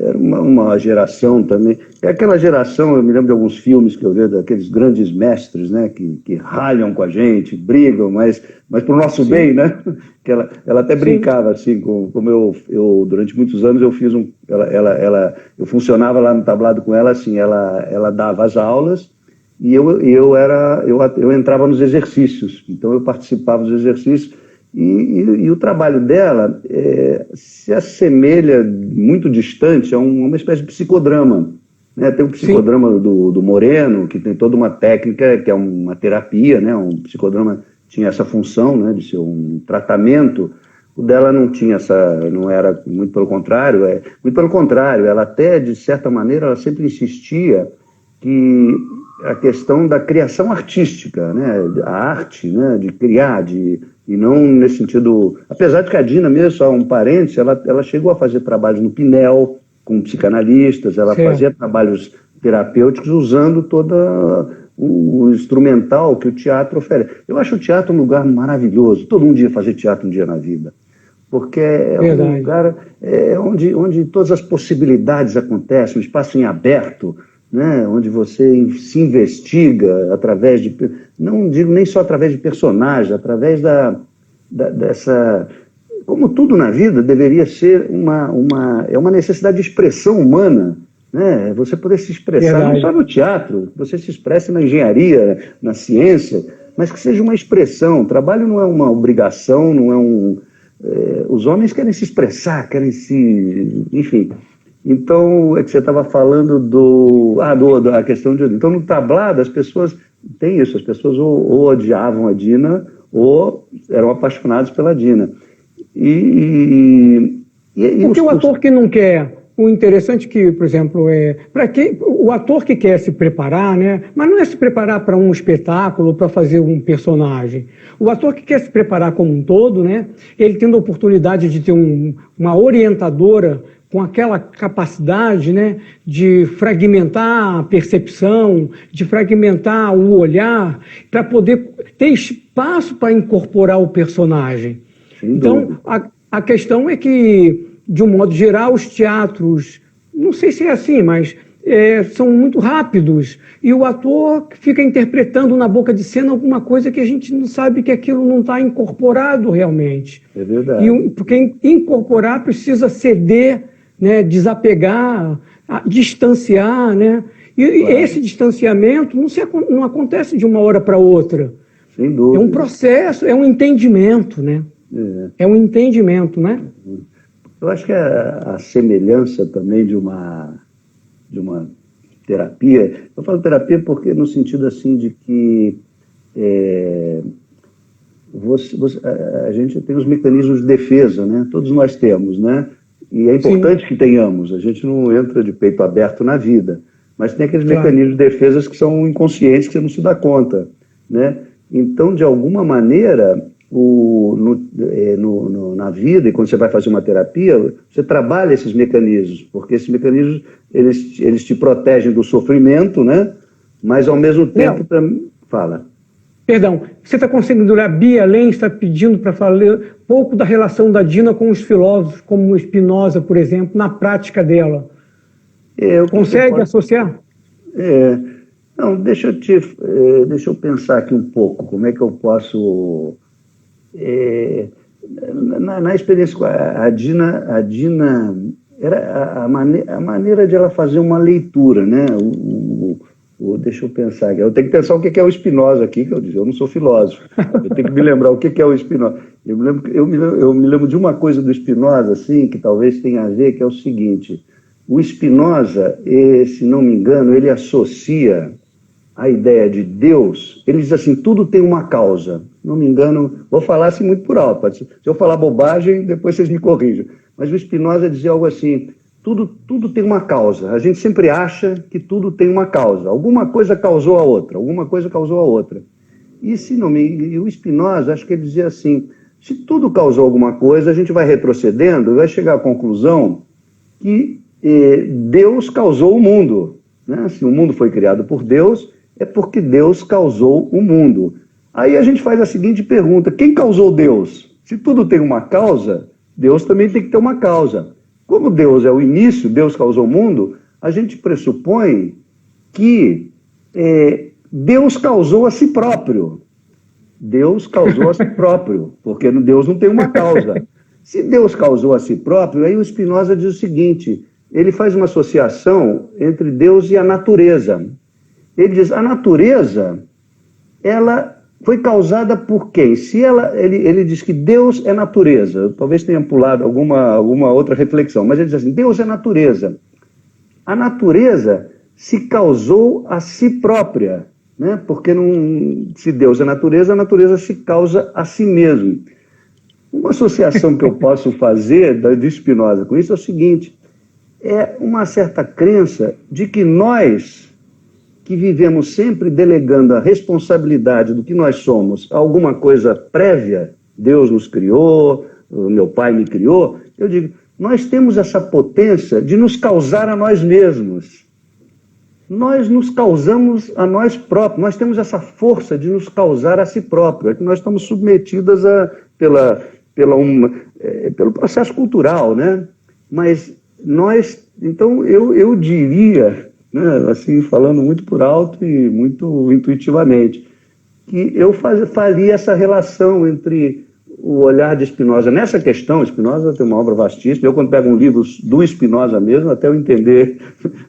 Era uma geração também. É aquela geração, eu me lembro de alguns filmes que eu vejo, daqueles grandes mestres, né, que ralham com a gente, brigam, mas para o nosso bem, né? Que ela até brincava assim, como eu eu durante muitos anos eu fiz eu funcionava lá no tablado com ela assim, ela dava as aulas e eu entrava nos exercícios, então eu participava dos exercícios. E o trabalho dela se assemelha muito distante a uma espécie de psicodrama, né? Tem o psicodrama do Moreno, que tem toda uma técnica, que é uma terapia, né? Um psicodrama tinha essa função, né? De ser um tratamento. O dela não tinha não era, muito pelo contrário, ela até, de certa maneira, ela sempre insistia que a questão da criação artística, né? A arte, né? De criar, e não nesse sentido... Apesar de que a Dina mesmo, só um parênteses, ela chegou a fazer trabalhos no Pinel, com psicanalistas, ela fazia trabalhos terapêuticos usando todo o instrumental que o teatro oferece. Eu acho o teatro um lugar maravilhoso. Todo mundo devia fazer teatro um dia na vida. Porque é um lugar onde todas as possibilidades acontecem, um espaço em aberto, né, onde você se investiga através de... Não digo nem só através de personagens, através dessa... Como tudo na vida deveria ser uma necessidade de expressão humana, né? Você poder se expressar não só no teatro, você se expressa na engenharia, na ciência, mas que seja uma expressão. O trabalho não é uma obrigação, não é os homens querem se expressar, querem se... Enfim... Então, é que você estava falando da questão de... Então, no tablado, as pessoas... Tem isso, as pessoas ou odiavam a Dina ou eram apaixonadas pela Dina. Porque o ator que não quer... O interessante que, por exemplo, o ator que quer se preparar, né? Mas não é se preparar para um espetáculo, para fazer um personagem. O ator que quer se preparar como um todo, né? Ele tendo a oportunidade de ter uma orientadora com aquela capacidade, né, de fragmentar a percepção, de fragmentar o olhar, para poder ter espaço para incorporar o personagem. Então, a questão é que, de um modo geral, os teatros, não sei se é assim, mas são muito rápidos, e o ator fica interpretando na boca de cena alguma coisa que a gente não sabe que aquilo não está incorporado realmente. É verdade. Porque incorporar precisa ceder, né, desapegar, distanciar, né? E esse distanciamento não acontece de uma hora para outra. Sem dúvida. É um processo, é um entendimento, né? É um entendimento, né? Eu acho que a semelhança também de uma terapia... Eu falo terapia porque no sentido assim de que a gente tem os mecanismos de defesa, né? Todos nós temos, né? E é importante que tenhamos, a gente não entra de peito aberto na vida, mas tem aqueles mecanismos de defesa que são inconscientes, que você não se dá conta, né? Então, de alguma maneira, na vida, e quando você vai fazer uma terapia, você trabalha esses mecanismos, porque esses mecanismos, eles te protegem do sofrimento, né? mas ao mesmo tempo também... Fala. Perdão, você está conseguindo ler? A Bia Lenz está pedindo para falar pouco da relação da Dina com os filósofos, como Spinoza, por exemplo, na prática dela. Consegue associar? Não, deixa eu pensar aqui um pouco, como é que eu posso... Na experiência com a Dina era a maneira de ela fazer uma leitura, né? Deixa eu pensar aqui. Eu tenho que pensar o que é o Spinoza aqui, que eu não sou filósofo. Eu tenho que me lembrar o que é o Spinoza. Eu me lembro de uma coisa do Spinoza, assim, que talvez tenha a ver, que é o seguinte. O Spinoza, se não me engano, ele associa a ideia de Deus, ele diz assim, tudo tem uma causa. Não me engano, vou falar assim muito por alto. Se eu falar bobagem, depois vocês me corrijam. Mas o Spinoza dizia algo assim, tudo tem uma causa. A gente sempre acha que tudo tem uma causa. Alguma coisa causou a outra, alguma coisa causou a outra. E o Spinoza, acho que ele dizia assim, se tudo causou alguma coisa, a gente vai retrocedendo e vai chegar à conclusão que Deus causou o mundo. Né? Se o mundo foi criado por Deus, é porque Deus causou o mundo. Aí a gente faz a seguinte pergunta, quem causou Deus? Se tudo tem uma causa, Deus também tem que ter uma causa. Como Deus é o início, Deus causou o mundo, a gente pressupõe que Deus causou a si próprio. Deus causou a si próprio, porque Deus não tem uma causa. Se Deus causou a si próprio, aí o Spinoza diz o seguinte, ele faz uma associação entre Deus e a natureza. Ele diz, a natureza, ela foi causada por quem? Ele diz que Deus é natureza. Eu talvez tenha pulado alguma outra reflexão, mas ele diz assim, Deus é natureza. A natureza se causou a si própria, né? Porque se Deus é natureza, a natureza se causa a si mesmo. Uma associação que eu posso fazer de Spinoza com isso é o seguinte, é uma certa crença de que nós, que vivemos sempre delegando a responsabilidade do que nós somos a alguma coisa prévia, Deus nos criou, meu pai me criou, eu digo, nós temos essa potência de nos causar a nós mesmos. Nós nos causamos a nós próprios, nós temos essa força de nos causar a si próprio, é que nós estamos submetidas pelo processo cultural, né? Mas então eu diria, né, assim, falando muito por alto e muito intuitivamente, que eu faria essa relação entre o olhar de Spinoza nessa questão. Spinoza tem uma obra vastíssima, eu quando pego um livro do Spinoza mesmo, até eu entender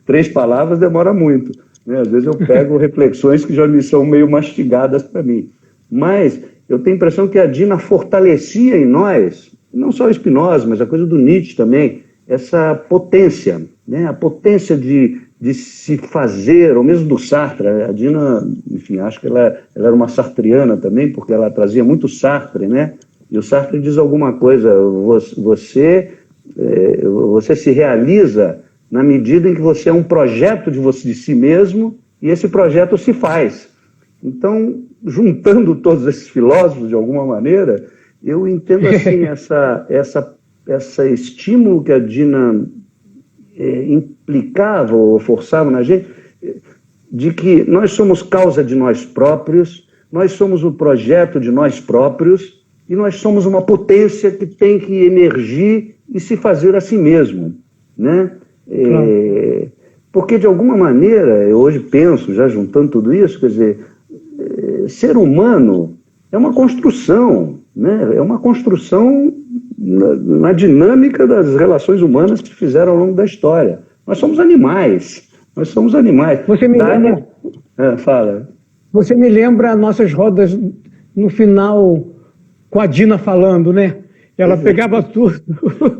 3 palavras demora muito, né? Às vezes eu pego reflexões que já me são meio mastigadas para mim, mas eu tenho a impressão que a Dina fortalecia em nós, não só o Spinoza, mas a coisa do Nietzsche também, essa potência, né? A potência de se fazer, ou mesmo do Sartre. A Dina, enfim, acho que ela era uma sartreana também, porque ela trazia muito Sartre, né? E o Sartre diz alguma coisa, você se realiza na medida em que você é um projeto de si mesmo, e esse projeto se faz. Então, juntando todos esses filósofos de alguma maneira, eu entendo assim, esse estímulo que a Dina implicava ou forçava na gente, de que nós somos causa de nós próprios, nós somos o projeto de nós próprios, e nós somos uma potência que tem que emergir e se fazer a si mesmo, né? Porque, de alguma maneira, eu hoje penso, já juntando tudo isso, quer dizer, ser humano é uma construção, né? É uma construção na dinâmica das relações humanas que se fizeram ao longo da história. Nós somos animais. Você me lembra... Fala. Você me lembra nossas rodas no final com a Dina falando, né? Ela pegava tudo.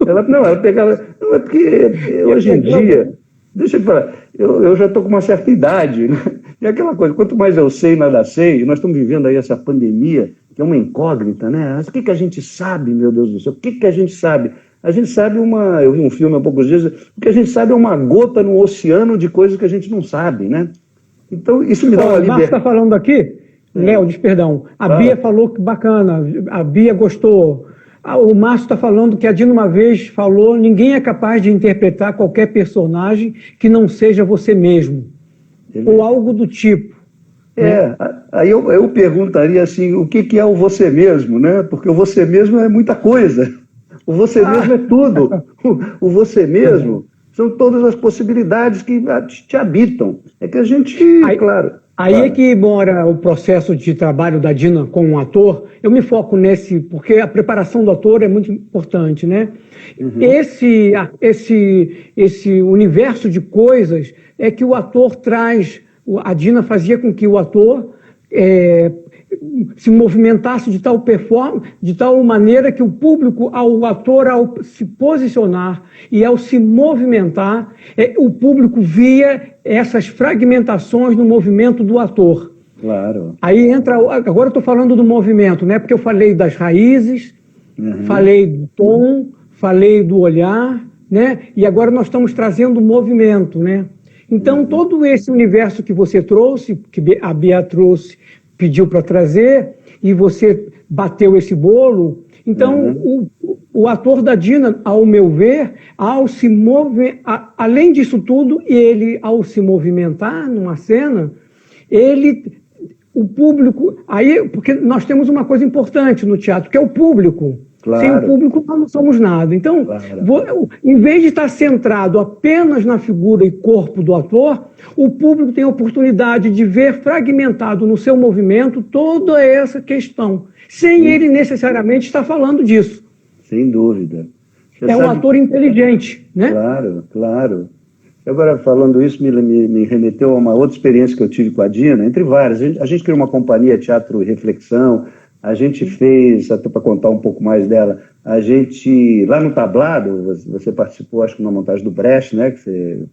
Ela pegava... Não, é porque hoje em dia... Deixa eu te falar, eu já estou com uma certa idade, né? E aquela coisa, quanto mais eu sei, nada sei, nós estamos vivendo aí essa pandemia, que é uma incógnita, né? Mas o que a gente sabe, meu Deus do céu? O que a gente sabe? A gente sabe eu vi um filme há poucos dias, o que a gente sabe é uma gota no oceano de coisas que a gente não sabe, né? Então, isso me dá uma liberdade. O Márcio está falando aqui, Léo, perdão, a Bia falou que bacana, a Bia gostou. O Márcio está falando que a Dina uma vez falou, ninguém é capaz de interpretar qualquer personagem que não seja você mesmo. ou algo do tipo. Aí eu perguntaria assim, o que é o você mesmo, né? Porque o você mesmo é muita coisa. O você mesmo é tudo. O você mesmo são todas as possibilidades que te habitam. É que a gente, claro... Aí é que mora o processo de trabalho da Dina com um ator. Eu me foco nesse, porque a preparação do ator é muito importante, né? Esse universo de coisas é que o ator traz. A Dina fazia com que o ator se movimentasse de tal maneira que o público, ao ator, ao se posicionar e ao se movimentar, o público via essas fragmentações no movimento do ator. Claro. Aí entra, agora eu estou falando do movimento, né? Porque eu falei das raízes, falei do tom, falei do olhar, né? E agora nós estamos trazendo o movimento, né? Então, todo esse universo que você trouxe, que a Bia trouxe, pediu para trazer, e você bateu esse bolo. Então, o ator da Dina, ao meu ver, ao se mover, além disso tudo, ele, ao se movimentar numa cena, o público... Aí, porque nós temos uma coisa importante no teatro, que é o público. Claro. Sem o público, nós não somos nada. Então, em vez de estar centrado apenas na figura e corpo do ator, o público tem a oportunidade de ver fragmentado no seu movimento toda essa questão, sem ele necessariamente estar falando disso. Sem dúvida. Um ator inteligente, né? Claro, claro. Agora, falando isso, me remeteu a uma outra experiência que eu tive com a Dina, entre várias. A gente criou uma companhia Teatro e Reflexão. A gente fez, até para contar um pouco mais dela, a gente, lá no Tablado, você participou, acho que na montagem do Brecht, né, que você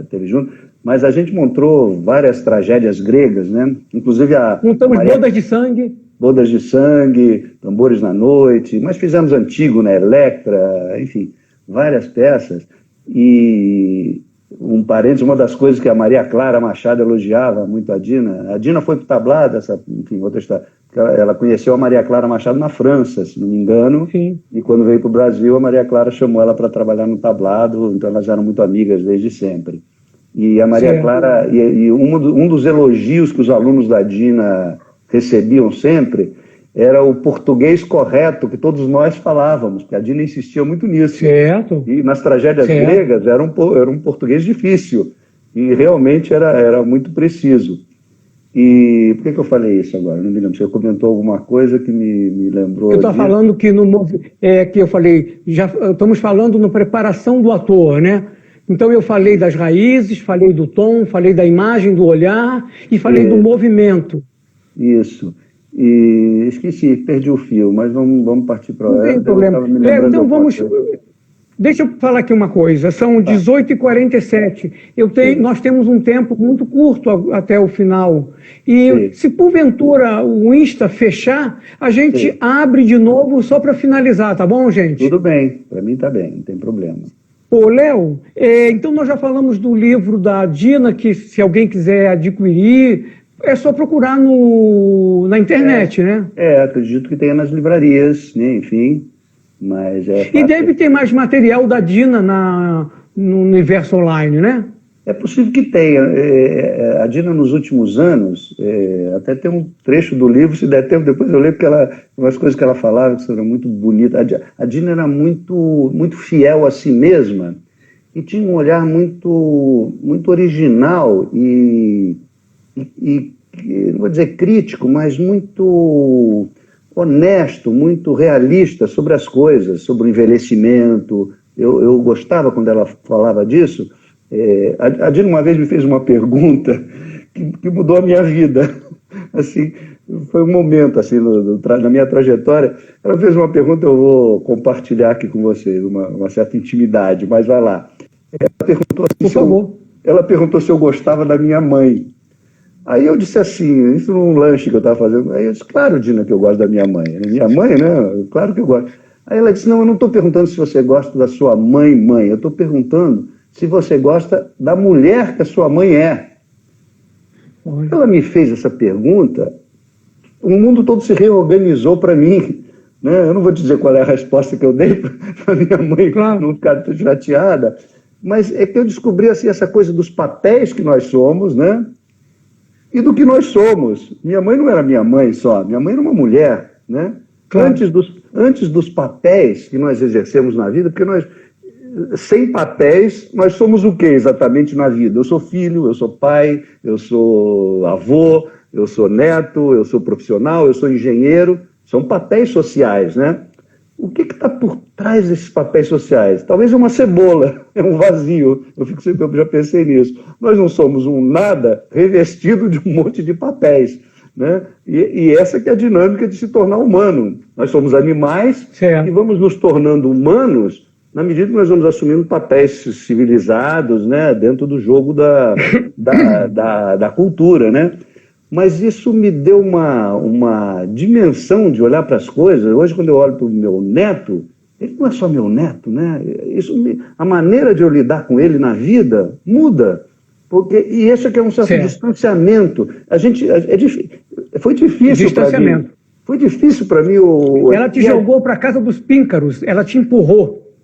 teve junto, mas a gente montou várias tragédias gregas, né, inclusive montamos Bodas de Sangue. Bodas de Sangue, Tambores na Noite, mas fizemos Antígona, né, Electra, enfim, várias peças. E um parênteses, uma das coisas que a Maria Clara Machado elogiava muito a Dina foi para o Tablado, enfim, outra história. Ela conheceu a Maria Clara Machado na França, se não me engano. Sim. E quando veio para o Brasil, a Maria Clara chamou ela para trabalhar no Tablado, então elas eram muito amigas desde sempre. E a Maria Clara, um dos elogios que os alunos da Dina recebiam sempre era o português correto que todos nós falávamos, porque a Dina insistia muito nisso. Certo. E nas tragédias gregas era um português difícil, e realmente era muito preciso. E por que eu falei isso agora? Não me lembro. Você comentou alguma coisa que me lembrou. Eu estou falando que que eu falei, já estamos falando na preparação do ator, né? Então eu falei das raízes, falei do tom, falei da imagem, do olhar e falei do movimento. Isso. E esqueci, perdi o fio, mas vamos partir para... Não tem problema. Então vamos... Deixa eu falar aqui uma coisa, são 18h47, nós temos um tempo muito curto até o final, e se porventura o Insta fechar, a gente abre de novo só para finalizar, tá bom, gente? Tudo bem, para mim tá bem, não tem problema. Ô, Léo, então nós já falamos do livro da Dina, que se alguém quiser adquirir, é só procurar na internet, né? Acredito que tenha nas livrarias, né, enfim... Mas e deve ter mais material da Dina no universo online, né? É possível que tenha. A Dina, nos últimos anos, até tem um trecho do livro, se der tempo, depois eu leio, porque umas coisas que ela falava que eram muito bonitas. A Dina era muito, muito fiel a si mesma e tinha um olhar muito, muito original e não vou dizer crítico, mas muito... honesto, muito realista sobre as coisas, sobre o envelhecimento. Eu gostava quando ela falava disso. A Dina uma vez me fez uma pergunta que mudou a minha vida. Assim, foi um momento assim, na minha trajetória. Ela fez uma pergunta, eu vou compartilhar aqui com vocês, uma certa intimidade, mas vai lá. Ela perguntou assim, por favor. Ela perguntou se eu gostava da minha mãe. Aí eu disse assim, isso num lanche que eu estava fazendo, aí eu disse, claro, Dina, que eu gosto da minha mãe. Minha mãe, né? Claro que eu gosto. Aí ela disse, não, eu não estou perguntando se você gosta da sua mãe, eu estou perguntando se você gosta da mulher que a sua mãe é. Ela me fez essa pergunta, o mundo todo se reorganizou para mim. Né? Eu não vou te dizer qual é a resposta que eu dei para minha mãe não ficar chateada, mas é que eu descobri assim, essa coisa dos papéis que nós somos, né? e do que nós somos. Minha mãe não era minha mãe só, minha mãe era uma mulher, né? Claro. Antes dos papéis que nós exercemos na vida, porque nós, sem papéis, nós somos o que exatamente na vida? Eu sou filho, eu sou pai, eu sou avô, eu sou neto, eu sou profissional, eu sou engenheiro, são papéis sociais, né? O que está por trás desses papéis sociais? Talvez uma cebola, é um vazio. Eu já pensei nisso. Nós não somos um nada revestido de um monte de papéis, né? E essa que é a dinâmica de se tornar humano. Nós somos animais e vamos nos tornando humanos na medida que nós vamos assumindo papéis civilizados, né? Dentro do jogo da cultura, né? Mas isso me deu uma dimensão de olhar para as coisas. Hoje, quando eu olho para o meu neto, ele não é só meu neto, né? A maneira de eu lidar com ele na vida muda. E esse aqui é um certo distanciamento. Foi difícil para mim. Foi difícil para mim. Ela te jogou para a casa dos píncaros, ela te empurrou.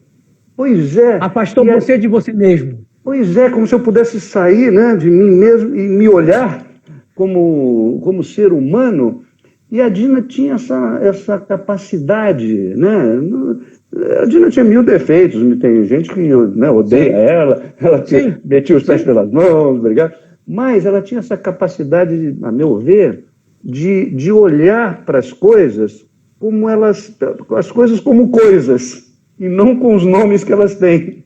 Pois é. Afastou você de você mesmo. Pois é, como se eu pudesse sair, né, de mim mesmo e me olhar como ser humano, e a Dina tinha essa capacidade, né? A Dina tinha 1000 defeitos, tem gente que, né, odeia ela metia os pés pelas mãos, obrigado, mas ela tinha essa capacidade, a meu ver, de olhar para as coisas as coisas como coisas, e não com os nomes que elas têm,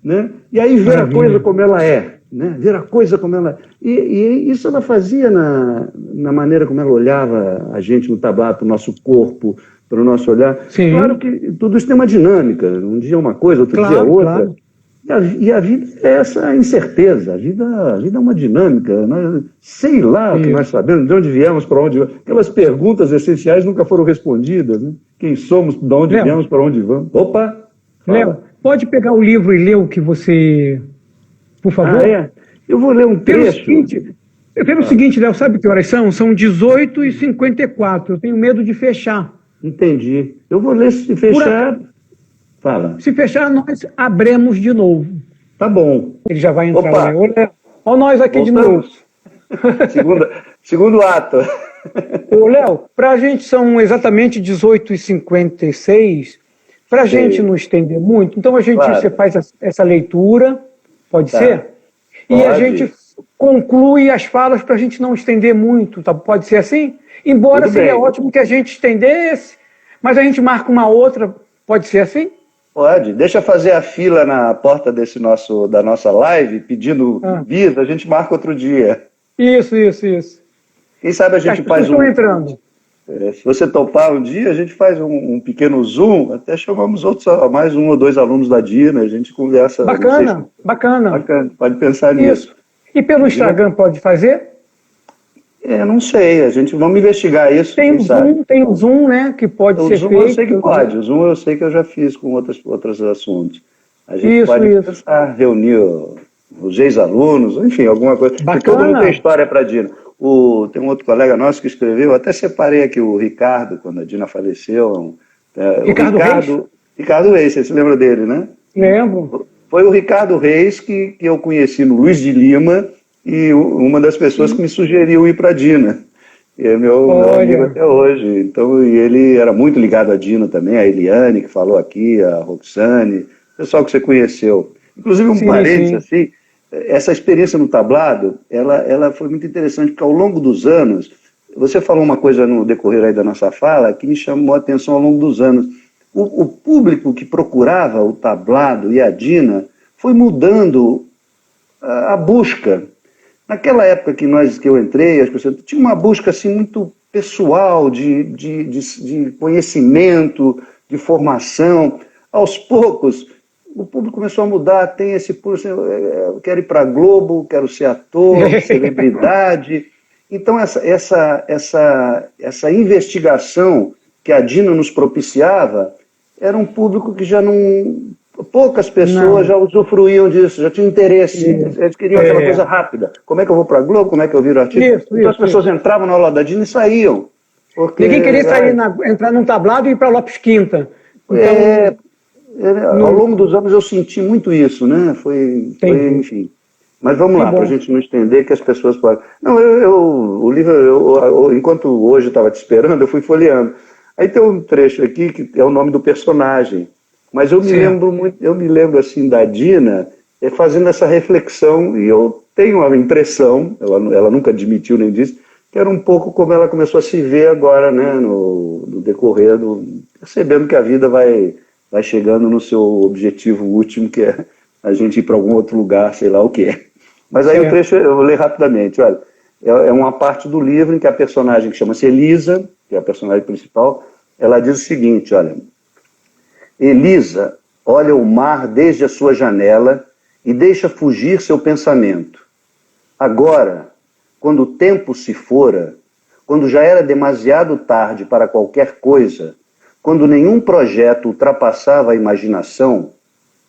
né? E aí ver a coisa como ela é. Né? Ver a coisa como ela... E isso ela fazia na maneira como ela olhava a gente no tablado, para o nosso corpo, para o nosso olhar. Sim. Claro que tudo isso tem uma dinâmica. Um dia é uma coisa, outro dia é outra. Claro. E a vida é essa incerteza. A vida é uma dinâmica. Sei lá o que nós sabemos, de onde viemos, para onde vamos. Aquelas perguntas essenciais nunca foram respondidas. Né? Quem somos, de onde viemos, para onde vamos. Opa! Léo, pode pegar o livro e ler o que você... Por favor? Eu vou ler um trecho. Pelo seguinte, Léo, sabe que horas são? São 18h54. Eu tenho medo de fechar. Entendi. Eu vou ler, se fechar... Fala. Se fechar, nós abremos de novo. Tá bom. Ele já vai entrar. Opa. Olha nós aqui Voltamos. de novo. Segundo ato. Ô, Léo, para a gente são exatamente 18h56. Para a gente não estender muito, então você faz essa leitura... Pode ser? E a gente conclui as falas para a gente não estender muito, tá? Pode ser assim? Embora seria ótimo que a gente estendesse, mas a gente marca uma outra, pode ser assim? Pode. Deixa fazer a fila na porta da nossa live, pedindo bis, a gente marca outro dia. Isso. Quem sabe a gente faz entrando. Se você topar um dia, a gente faz um pequeno Zoom, até chamamos mais 1 ou 2 alunos da Dina, a gente conversa. Bacana. Pode pensar nisso. E pelo Instagram pode fazer? Não sei, vamos investigar isso. Tem o Zoom, né, que pode ser Zoom feito. Eu sei que pode, o Zoom eu sei que eu já fiz com outros assuntos. A gente pode pensar, reunir os ex-alunos, enfim, alguma coisa. Bacana. Porque todo mundo tem história para a Dina. Tem um outro colega nosso que escreveu, até separei aqui o Ricardo, quando a Dina faleceu. Ricardo Reis, você se lembra dele, né? Lembro. Foi o Ricardo Reis que eu conheci no Luiz de Lima e uma das pessoas que me sugeriu ir para a Dina. É meu amigo até hoje. Então, e ele era muito ligado à Dina também, a Eliane, que falou aqui, a Roxane, pessoal que você conheceu. Inclusive, parênteses assim, essa experiência no tablado, ela foi muito interessante, porque ao longo dos anos, você falou uma coisa no decorrer aí da nossa fala, que me chamou a atenção ao longo dos anos. O público que procurava o tablado e a Dina foi mudando a busca. Naquela época que eu entrei, as pessoas tinha uma busca assim, muito pessoal, de conhecimento, de formação. Aos poucos, o público começou a mudar, tem esse público, eu quero ir para a Globo, quero ser ator, celebridade. Então, essa investigação que a Dina nos propiciava era um público que já não... Poucas pessoas já usufruíam disso, já tinham interesse. Eles queriam aquela coisa rápida. Como é que eu vou para a Globo? Como é que eu viro artista? Então as pessoas entravam na aula da Dina e saíam. Ninguém queria entrar num tablado e ir para Lopes Quinta. Então, ao longo dos anos eu senti muito isso, né? Enfim. Mas vamos lá, para a gente não estender que as pessoas podem... Não, o livro, enquanto hoje eu estava te esperando, eu fui folheando. Aí tem um trecho aqui que é o nome do personagem. Mas eu me lembro muito, assim da Dina fazendo essa reflexão, e eu tenho a impressão, ela nunca admitiu nem disse, que era um pouco como ela começou a se ver agora, né, no decorrer, percebendo que a vida vai chegando no seu objetivo último, que é a gente ir para algum outro lugar, sei lá o que é. Mas aí o trecho, eu vou ler rapidamente, olha, é uma parte do livro em que a personagem que chama-se Elisa, que é a personagem principal, ela diz o seguinte, olha, Elisa olha o mar desde a sua janela e deixa fugir seu pensamento. Agora, quando o tempo se fora, quando já era demasiado tarde para qualquer coisa, quando nenhum projeto ultrapassava a imaginação,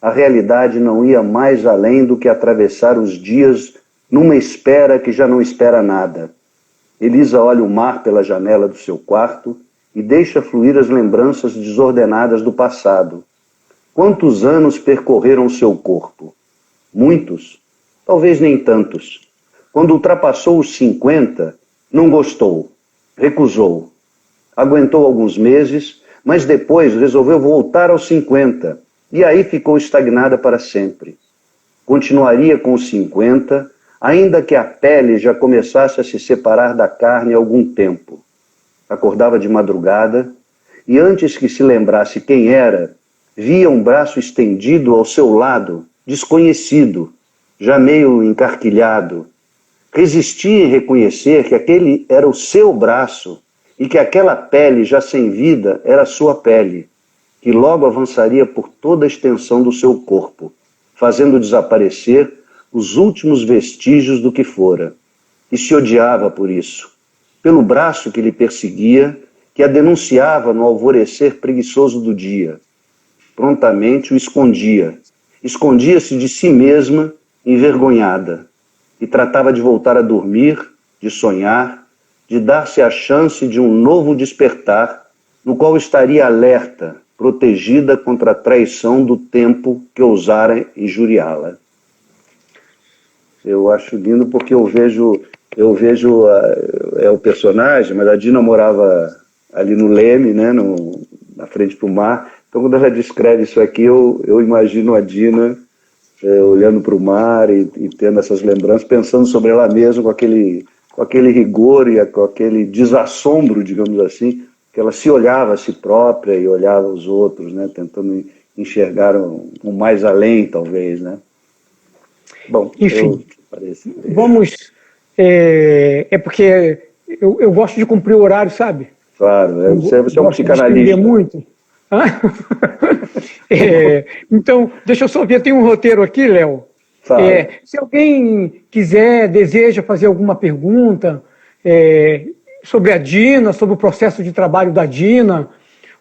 a realidade não ia mais além do que atravessar os dias numa espera que já não espera nada. Elisa olha o mar pela janela do seu quarto e deixa fluir as lembranças desordenadas do passado. Quantos anos percorreram seu corpo? Muitos? Talvez nem tantos. Quando ultrapassou os 50, não gostou, recusou. Aguentou alguns meses, mas depois resolveu voltar aos 50, e aí ficou estagnada para sempre. Continuaria com os 50, ainda que a pele já começasse a se separar da carne há algum tempo. Acordava de madrugada, e antes que se lembrasse quem era, via um braço estendido ao seu lado, desconhecido, já meio encarquilhado. Resistia em reconhecer que aquele era o seu braço e que aquela pele já sem vida era sua pele, que logo avançaria por toda a extensão do seu corpo, fazendo desaparecer os últimos vestígios do que fora. E se odiava por isso, pelo braço que lhe perseguia, que a denunciava no alvorecer preguiçoso do dia. Prontamente o escondia. Escondia-se de si mesma, envergonhada, e tratava de voltar a dormir, de sonhar, de dar-se a chance de um novo despertar, no qual estaria alerta, protegida contra a traição do tempo que ousara injuriá-la. Eu acho lindo porque eu vejo o personagem, mas a Dina morava ali no Leme, né, na frente para o mar. Então, quando ela descreve isso aqui, eu imagino a Dina olhando para o mar e tendo essas lembranças, pensando sobre ela mesma com aquele rigor e com aquele desassombro, digamos assim, que ela se olhava a si própria e olhava os outros, né, tentando enxergar um mais além, talvez, né? Bom, enfim, vamos... É porque eu gosto de cumprir o horário, sabe? Claro, você é um psicanalista. Muito. Então, deixa eu só ver, tem um roteiro aqui, Léo. Se alguém deseja fazer alguma pergunta sobre a Dina, sobre o processo de trabalho da Dina,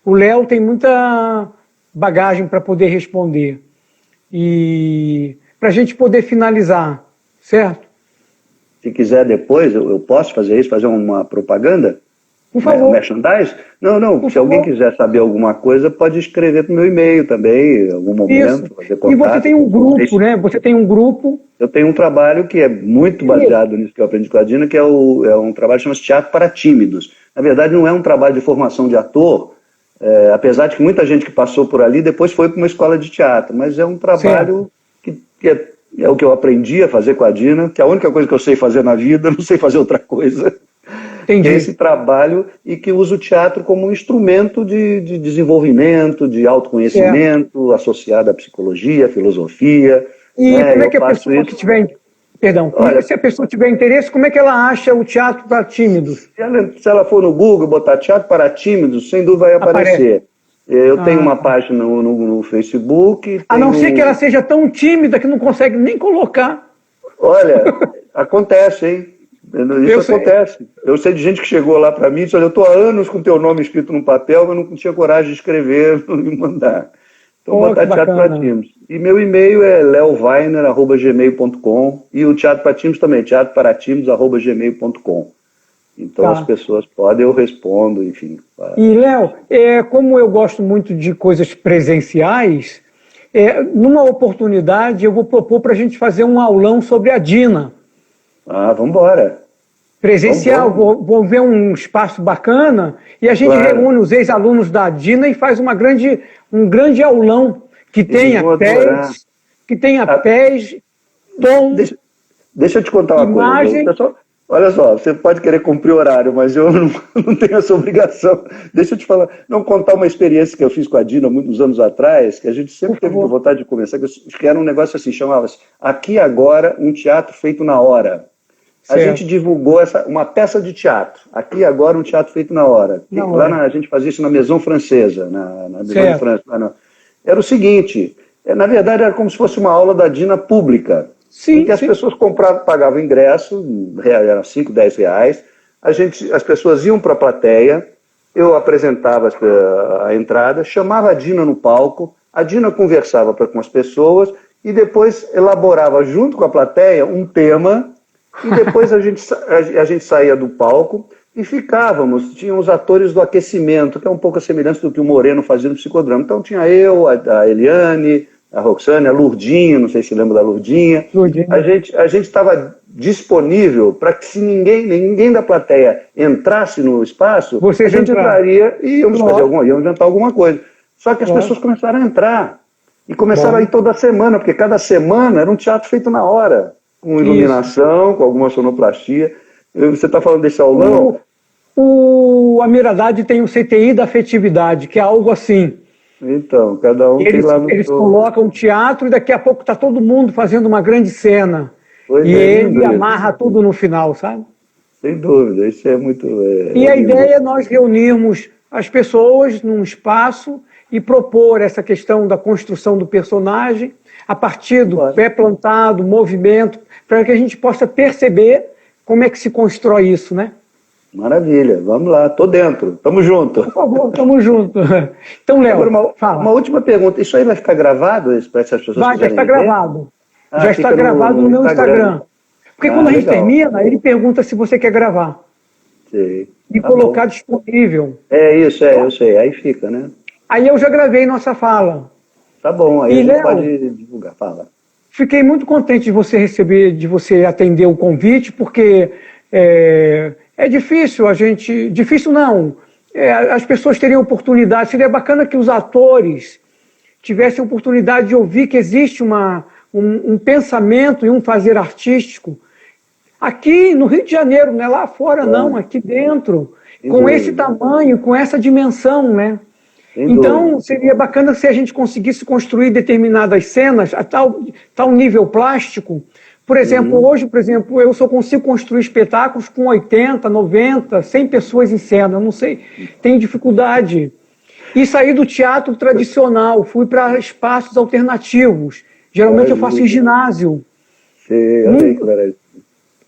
o Léo tem muita bagagem para poder responder. E para a gente poder finalizar, certo? Se quiser depois, eu posso fazer isso, fazer uma propaganda? Por favor. Merchandise? Não. Se alguém quiser saber alguma coisa, pode escrever para o meu e-mail também, em algum momento. Fazer contato. E você tem um grupo, né? Você tem um grupo. Eu tenho um trabalho que é muito baseado nisso que eu aprendi com a Dina, que é um trabalho que chama-se Teatro para Tímidos. Na verdade, não é um trabalho de formação de ator, apesar de que muita gente que passou por ali depois foi para uma escola de teatro, mas é um trabalho que é o que eu aprendi a fazer com a Dina, que é a única coisa que eu sei fazer na vida, não sei fazer outra coisa. Entendi. Que é esse trabalho e que usa o teatro como um instrumento de desenvolvimento, de autoconhecimento, associado à psicologia, à filosofia. E como é que a pessoa que tiver... Perdão, se a pessoa tiver interesse, como é que ela acha o Teatro para Tímidos? Se ela for no Google, botar Teatro para Tímidos, sem dúvida vai aparecer. Eu tenho uma página no Facebook. A não ser que ela seja tão tímida que não consegue nem colocar. Olha, acontece, hein? Isso acontece. Eu sei de gente que chegou lá para mim e disse, olha, eu estou há anos com teu nome escrito no papel, mas não tinha coragem de escrever e mandar. Então, botar Teatro para Tímidos. E meu e-mail é leoweiner@gmail.com e o Teatro para Tímidos também, teatroparatímidos@gmail.com. Então as pessoas podem, eu respondo, enfim. E, Léo, como eu gosto muito de coisas presenciais, Numa oportunidade, eu vou propor para a gente fazer um aulão sobre a Dina. Vamos embora. Presencial, vou ver um espaço bacana e a gente reúne os ex-alunos da Dina e faz um grande aulão que tenha pés, tom, deixa eu te contar uma imagem. Coisa. Pessoal, olha só, você pode querer cumprir o horário, mas eu não tenho essa obrigação. Deixa eu te falar, não contar uma experiência que eu fiz com a Dina muitos anos atrás, que a gente sempre teve vontade de começar, que era um negócio assim, chamava-se Aqui Agora, um teatro feito na hora. A gente divulgou uma peça de teatro. Aqui Agora, um teatro feito na hora. A gente fazia isso na Maison Francesa, na Maison de França. Era o seguinte, na verdade era como se fosse uma aula da Dina pública, em que as pessoas pagavam ingresso, eram 5, 10 reais, as pessoas iam para a plateia, eu apresentava a entrada, chamava a Dina no palco, a Dina conversava com as pessoas e depois elaborava junto com a plateia um tema. E depois a gente saía do palco e tinha os atores do aquecimento, que é um pouco a semelhança do que o Moreno fazia no Psicodrama. Então tinha eu, a Eliane, a Roxane, a Lourdinha, não sei se lembra da Lourdinha. A gente estava disponível para que se ninguém da plateia entrasse no espaço, a gente entraria e íamos jantar alguma coisa. Só que as pessoas começaram a entrar e começaram a ir toda semana, porque cada semana era um teatro feito na hora. Com iluminação, com alguma sonoplastia. Você está falando desse aulão? A Miradade tem o CTI da afetividade, que é algo assim. Então, cada um tem lá no Eles colocam um teatro e daqui a pouco está todo mundo fazendo uma grande cena. Ele amarra tudo no final, sabe? Sem dúvida, isso é muito... E a ideia é nós reunirmos as pessoas num espaço e propor essa questão da construção do personagem a partir do pé plantado, movimento, para que a gente possa perceber como é que se constrói isso, né? Maravilha, vamos lá, tô dentro, tamo junto. Por favor, tamo junto. Então, Léo, fala. Uma última pergunta, isso aí vai ficar gravado para essas pessoas? Já está gravado. Já está gravado no meu Instagram. Porque quando a gente termina, ele pergunta se você quer gravar. Sei. E colocar disponível. Isso, eu sei, aí fica, né? Aí eu já gravei nossa fala. Tá bom, aí a gente pode divulgar, fala. Fiquei muito contente de você atender o convite, porque é difícil difícil não, as pessoas teriam oportunidade, seria bacana que os atores tivessem oportunidade de ouvir que existe um pensamento e um fazer artístico, aqui no Rio de Janeiro, não é lá fora não, aqui dentro, com esse tamanho, com essa dimensão, né? Então, seria bacana se a gente conseguisse construir determinadas cenas a tal nível plástico. Por exemplo, hoje, eu só consigo construir espetáculos com 80, 90, 100 pessoas em cena, eu não sei, tenho dificuldade. E saí do teatro tradicional, fui para espaços alternativos. Geralmente eu faço em ginásio.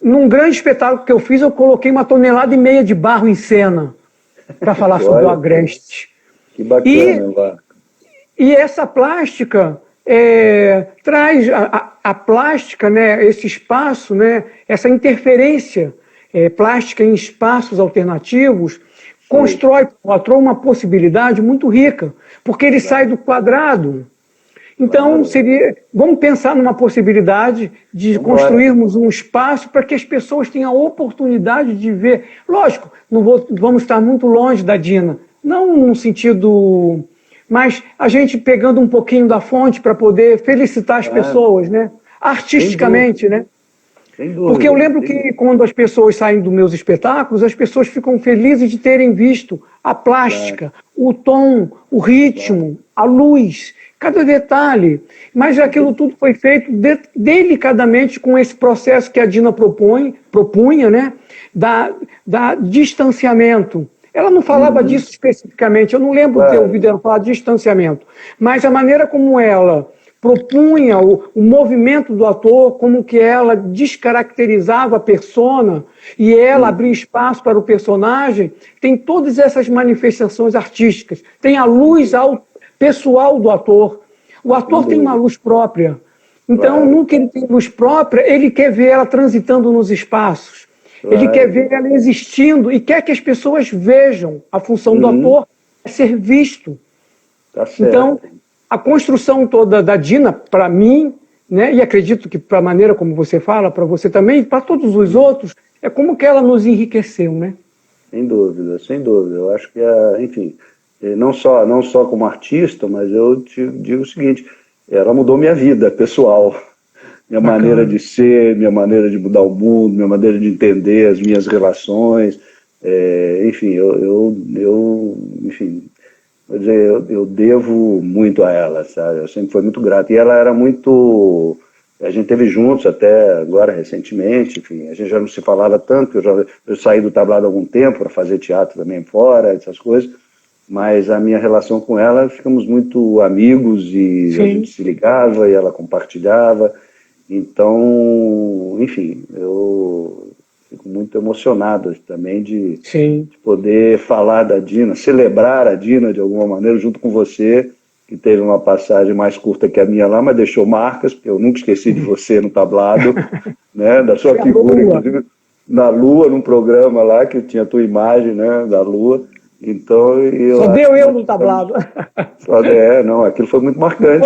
Num grande espetáculo que eu fiz, eu coloquei 1,5 toneladas de barro em cena para falar sobre o Agreste. Que bacana, e essa plástica traz a plástica, né, esse espaço, né, essa interferência plástica em espaços alternativos, constrói para o ator uma possibilidade muito rica, porque ele sai do quadrado. Então, vamos pensar numa possibilidade de construirmos um espaço para que as pessoas tenham a oportunidade de ver. Lógico, vamos estar muito longe da Dina, não num sentido... Mas a gente pegando um pouquinho da fonte para poder felicitar as pessoas, né? Artisticamente, né? Porque eu lembro que quando as pessoas saem dos meus espetáculos, as pessoas ficam felizes de terem visto a plástica, o tom, o ritmo, a luz, cada detalhe. Mas aquilo tudo foi feito delicadamente com esse processo que a Dina propunha, né? Da distanciamento. Ela não falava disso especificamente, eu não lembro de ter ouvido ela falar de distanciamento, mas a maneira como ela propunha o movimento do ator, como que ela descaracterizava a persona e ela abria espaço para o personagem, tem todas essas manifestações artísticas, tem a luz pessoal do ator. O ator tem uma luz própria, então nunca ele tem luz própria, ele quer ver ela transitando nos espaços. Ele quer ver ela existindo e quer que as pessoas vejam. A função do ator é ser visto. Tá certo. Então, a construção toda da Dina, para mim, né, e acredito que para a maneira como você fala, para você também, para todos os outros, é como que ela nos enriqueceu, né? Sem dúvida, sem dúvida. Eu acho que, enfim, não só como artista, mas eu te digo o seguinte, ela mudou minha vida pessoal, minha Bacana. maneira de ser, minha maneira de mudar o mundo, minha maneira de entender as minhas relações, enfim, enfim, quer dizer, eu devo muito a ela, sabe? Eu sempre fui muito grato. E ela era muito... A gente teve juntos até agora, recentemente, enfim, a gente já não se falava tanto, eu saí do tablado há algum tempo para fazer teatro também fora, essas coisas, mas a minha relação com ela, ficamos muito amigos e Sim. A gente se ligava e ela compartilhava. Então, enfim, eu fico muito emocionado também de poder falar da Dina, celebrar a Dina de alguma maneira junto com você, que teve uma passagem mais curta que a minha lá, mas deixou marcas, porque eu nunca esqueci de você no tablado, né, da sua figura, inclusive na Lua, num programa lá, que tinha a tua imagem, né, da Lua. Então, só deu eu no tablado. Não, aquilo foi muito marcante.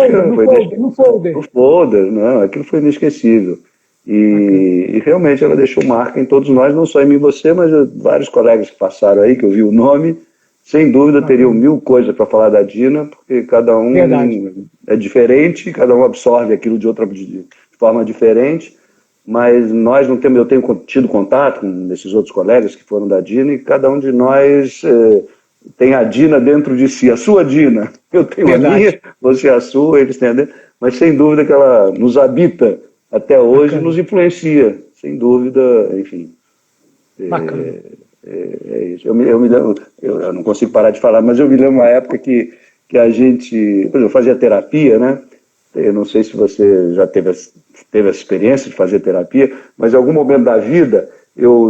No folder. No folder, não, aquilo foi inesquecível. E realmente ela deixou marca em todos nós, não só em mim e você, mas vários colegas que passaram aí, que eu vi o nome, sem dúvida teriam mil coisas para falar da Dina, porque cada um é diferente, cada um absorve aquilo de forma diferente, mas nós não temos, eu tenho tido contato com esses outros colegas que foram da Dina, e cada um de nós tem a Dina dentro de si, a sua Dina. Eu tenho a minha, você a sua, eles têm a dentro, mas sem dúvida que ela nos habita até hoje, nos influencia, sem dúvida, enfim. Bacana. É isso. Eu me lembro, eu não consigo parar de falar, mas eu me lembro uma época que a gente, por exemplo, eu fazia terapia, né? Eu não sei se você já teve essa experiência de fazer terapia, mas em algum momento da vida,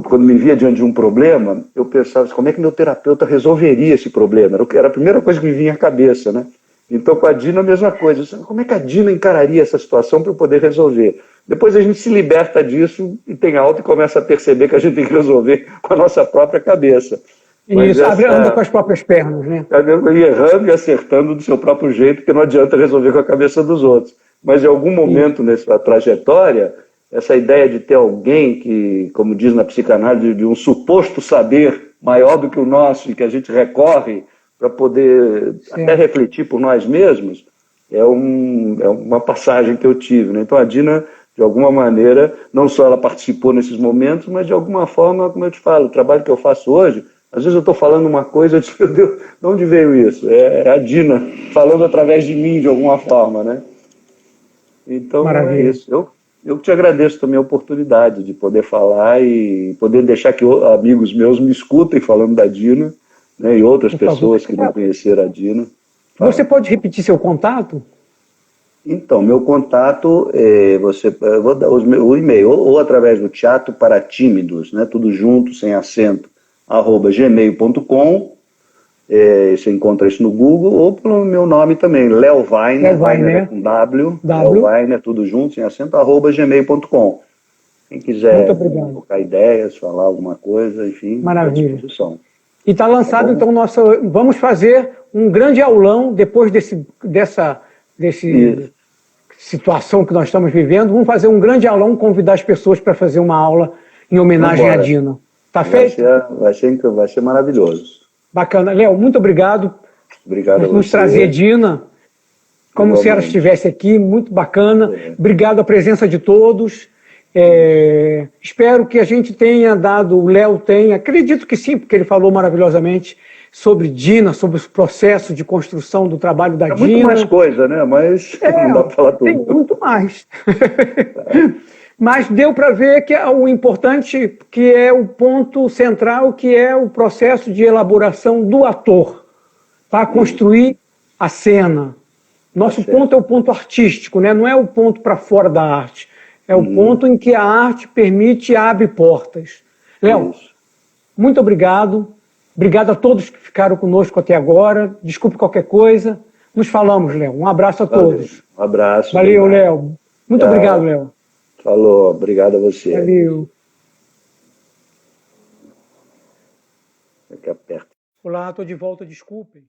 quando me via diante de um problema, eu pensava assim, como é que meu terapeuta resolveria esse problema? Era a primeira coisa que me vinha à cabeça, né? Então, com a Dina, a mesma coisa. Como é que a Dina encararia essa situação para eu poder resolver? Depois a gente se liberta disso e tem alta e começa a perceber que a gente tem que resolver com a nossa própria cabeça. Isso, anda com as próprias pernas, né? Errando e acertando do seu próprio jeito, porque não adianta resolver com a cabeça dos outros. Mas em algum momento nessa trajetória, essa ideia de ter alguém que, como diz na psicanálise, de um suposto saber maior do que o nosso e que a gente recorre para poder até refletir por nós mesmos, é uma passagem que eu tive, né? Então a Dina, de alguma maneira, não só ela participou nesses momentos, mas de alguma forma, como eu te falo, o trabalho que eu faço hoje, às vezes eu estou falando uma coisa, eu digo, meu Deus, de onde veio isso? É a Dina falando através de mim, de alguma forma, né? Então, maravilha. É isso. Eu te agradeço também a oportunidade de poder falar e poder deixar que amigos meus me escutem falando da Dina, né, e outras pessoas que não conheceram a Dina. Você pode repetir seu contato? Então, meu contato, eu vou dar o e-mail, ou através do Teatro para Tímidos, né, tudo junto, sem acento, @gmail.com, você encontra isso no Google, ou pelo meu nome também, Léo Weiner, Weiner com W, Léo Weiner, tudo junto, sem acento, @gmail.com. Quem quiser trocar ideias, falar alguma coisa, enfim, à disposição. E está lançado, então, vamos fazer um grande aulão depois dessa situação que nós estamos vivendo. Vamos fazer um grande aulão, convidar as pessoas para fazer uma aula em homenagem à Dina. Tá feito? Vai ser maravilhoso. Bacana. Léo, muito obrigado. Obrigado por nos trazer Dina, como se ela estivesse aqui, muito bacana. Obrigado a presença de todos. Espero que a gente tenha dado, o Léo tenha, acredito que sim, porque ele falou maravilhosamente sobre Dina, sobre o processo de construção do trabalho da Dina. Muito mais coisa, né? Mas não dá para falar tudo. Tem muito mais. Mas deu para ver que o importante, que é o ponto central, que é o processo de elaboração do ator, para construir a cena. Nosso ponto é o ponto artístico, né? Não é o ponto para fora da arte. É o ponto em que a arte permite e abre portas. Léo, muito obrigado. Obrigado a todos que ficaram conosco até agora. Desculpe qualquer coisa. Nos falamos, Léo. Um abraço a todos. Um abraço. Valeu, Léo. Muito obrigado, Léo. Falou. Obrigado a você. Valeu. Aqui aperto. Olá, estou de volta. Desculpem.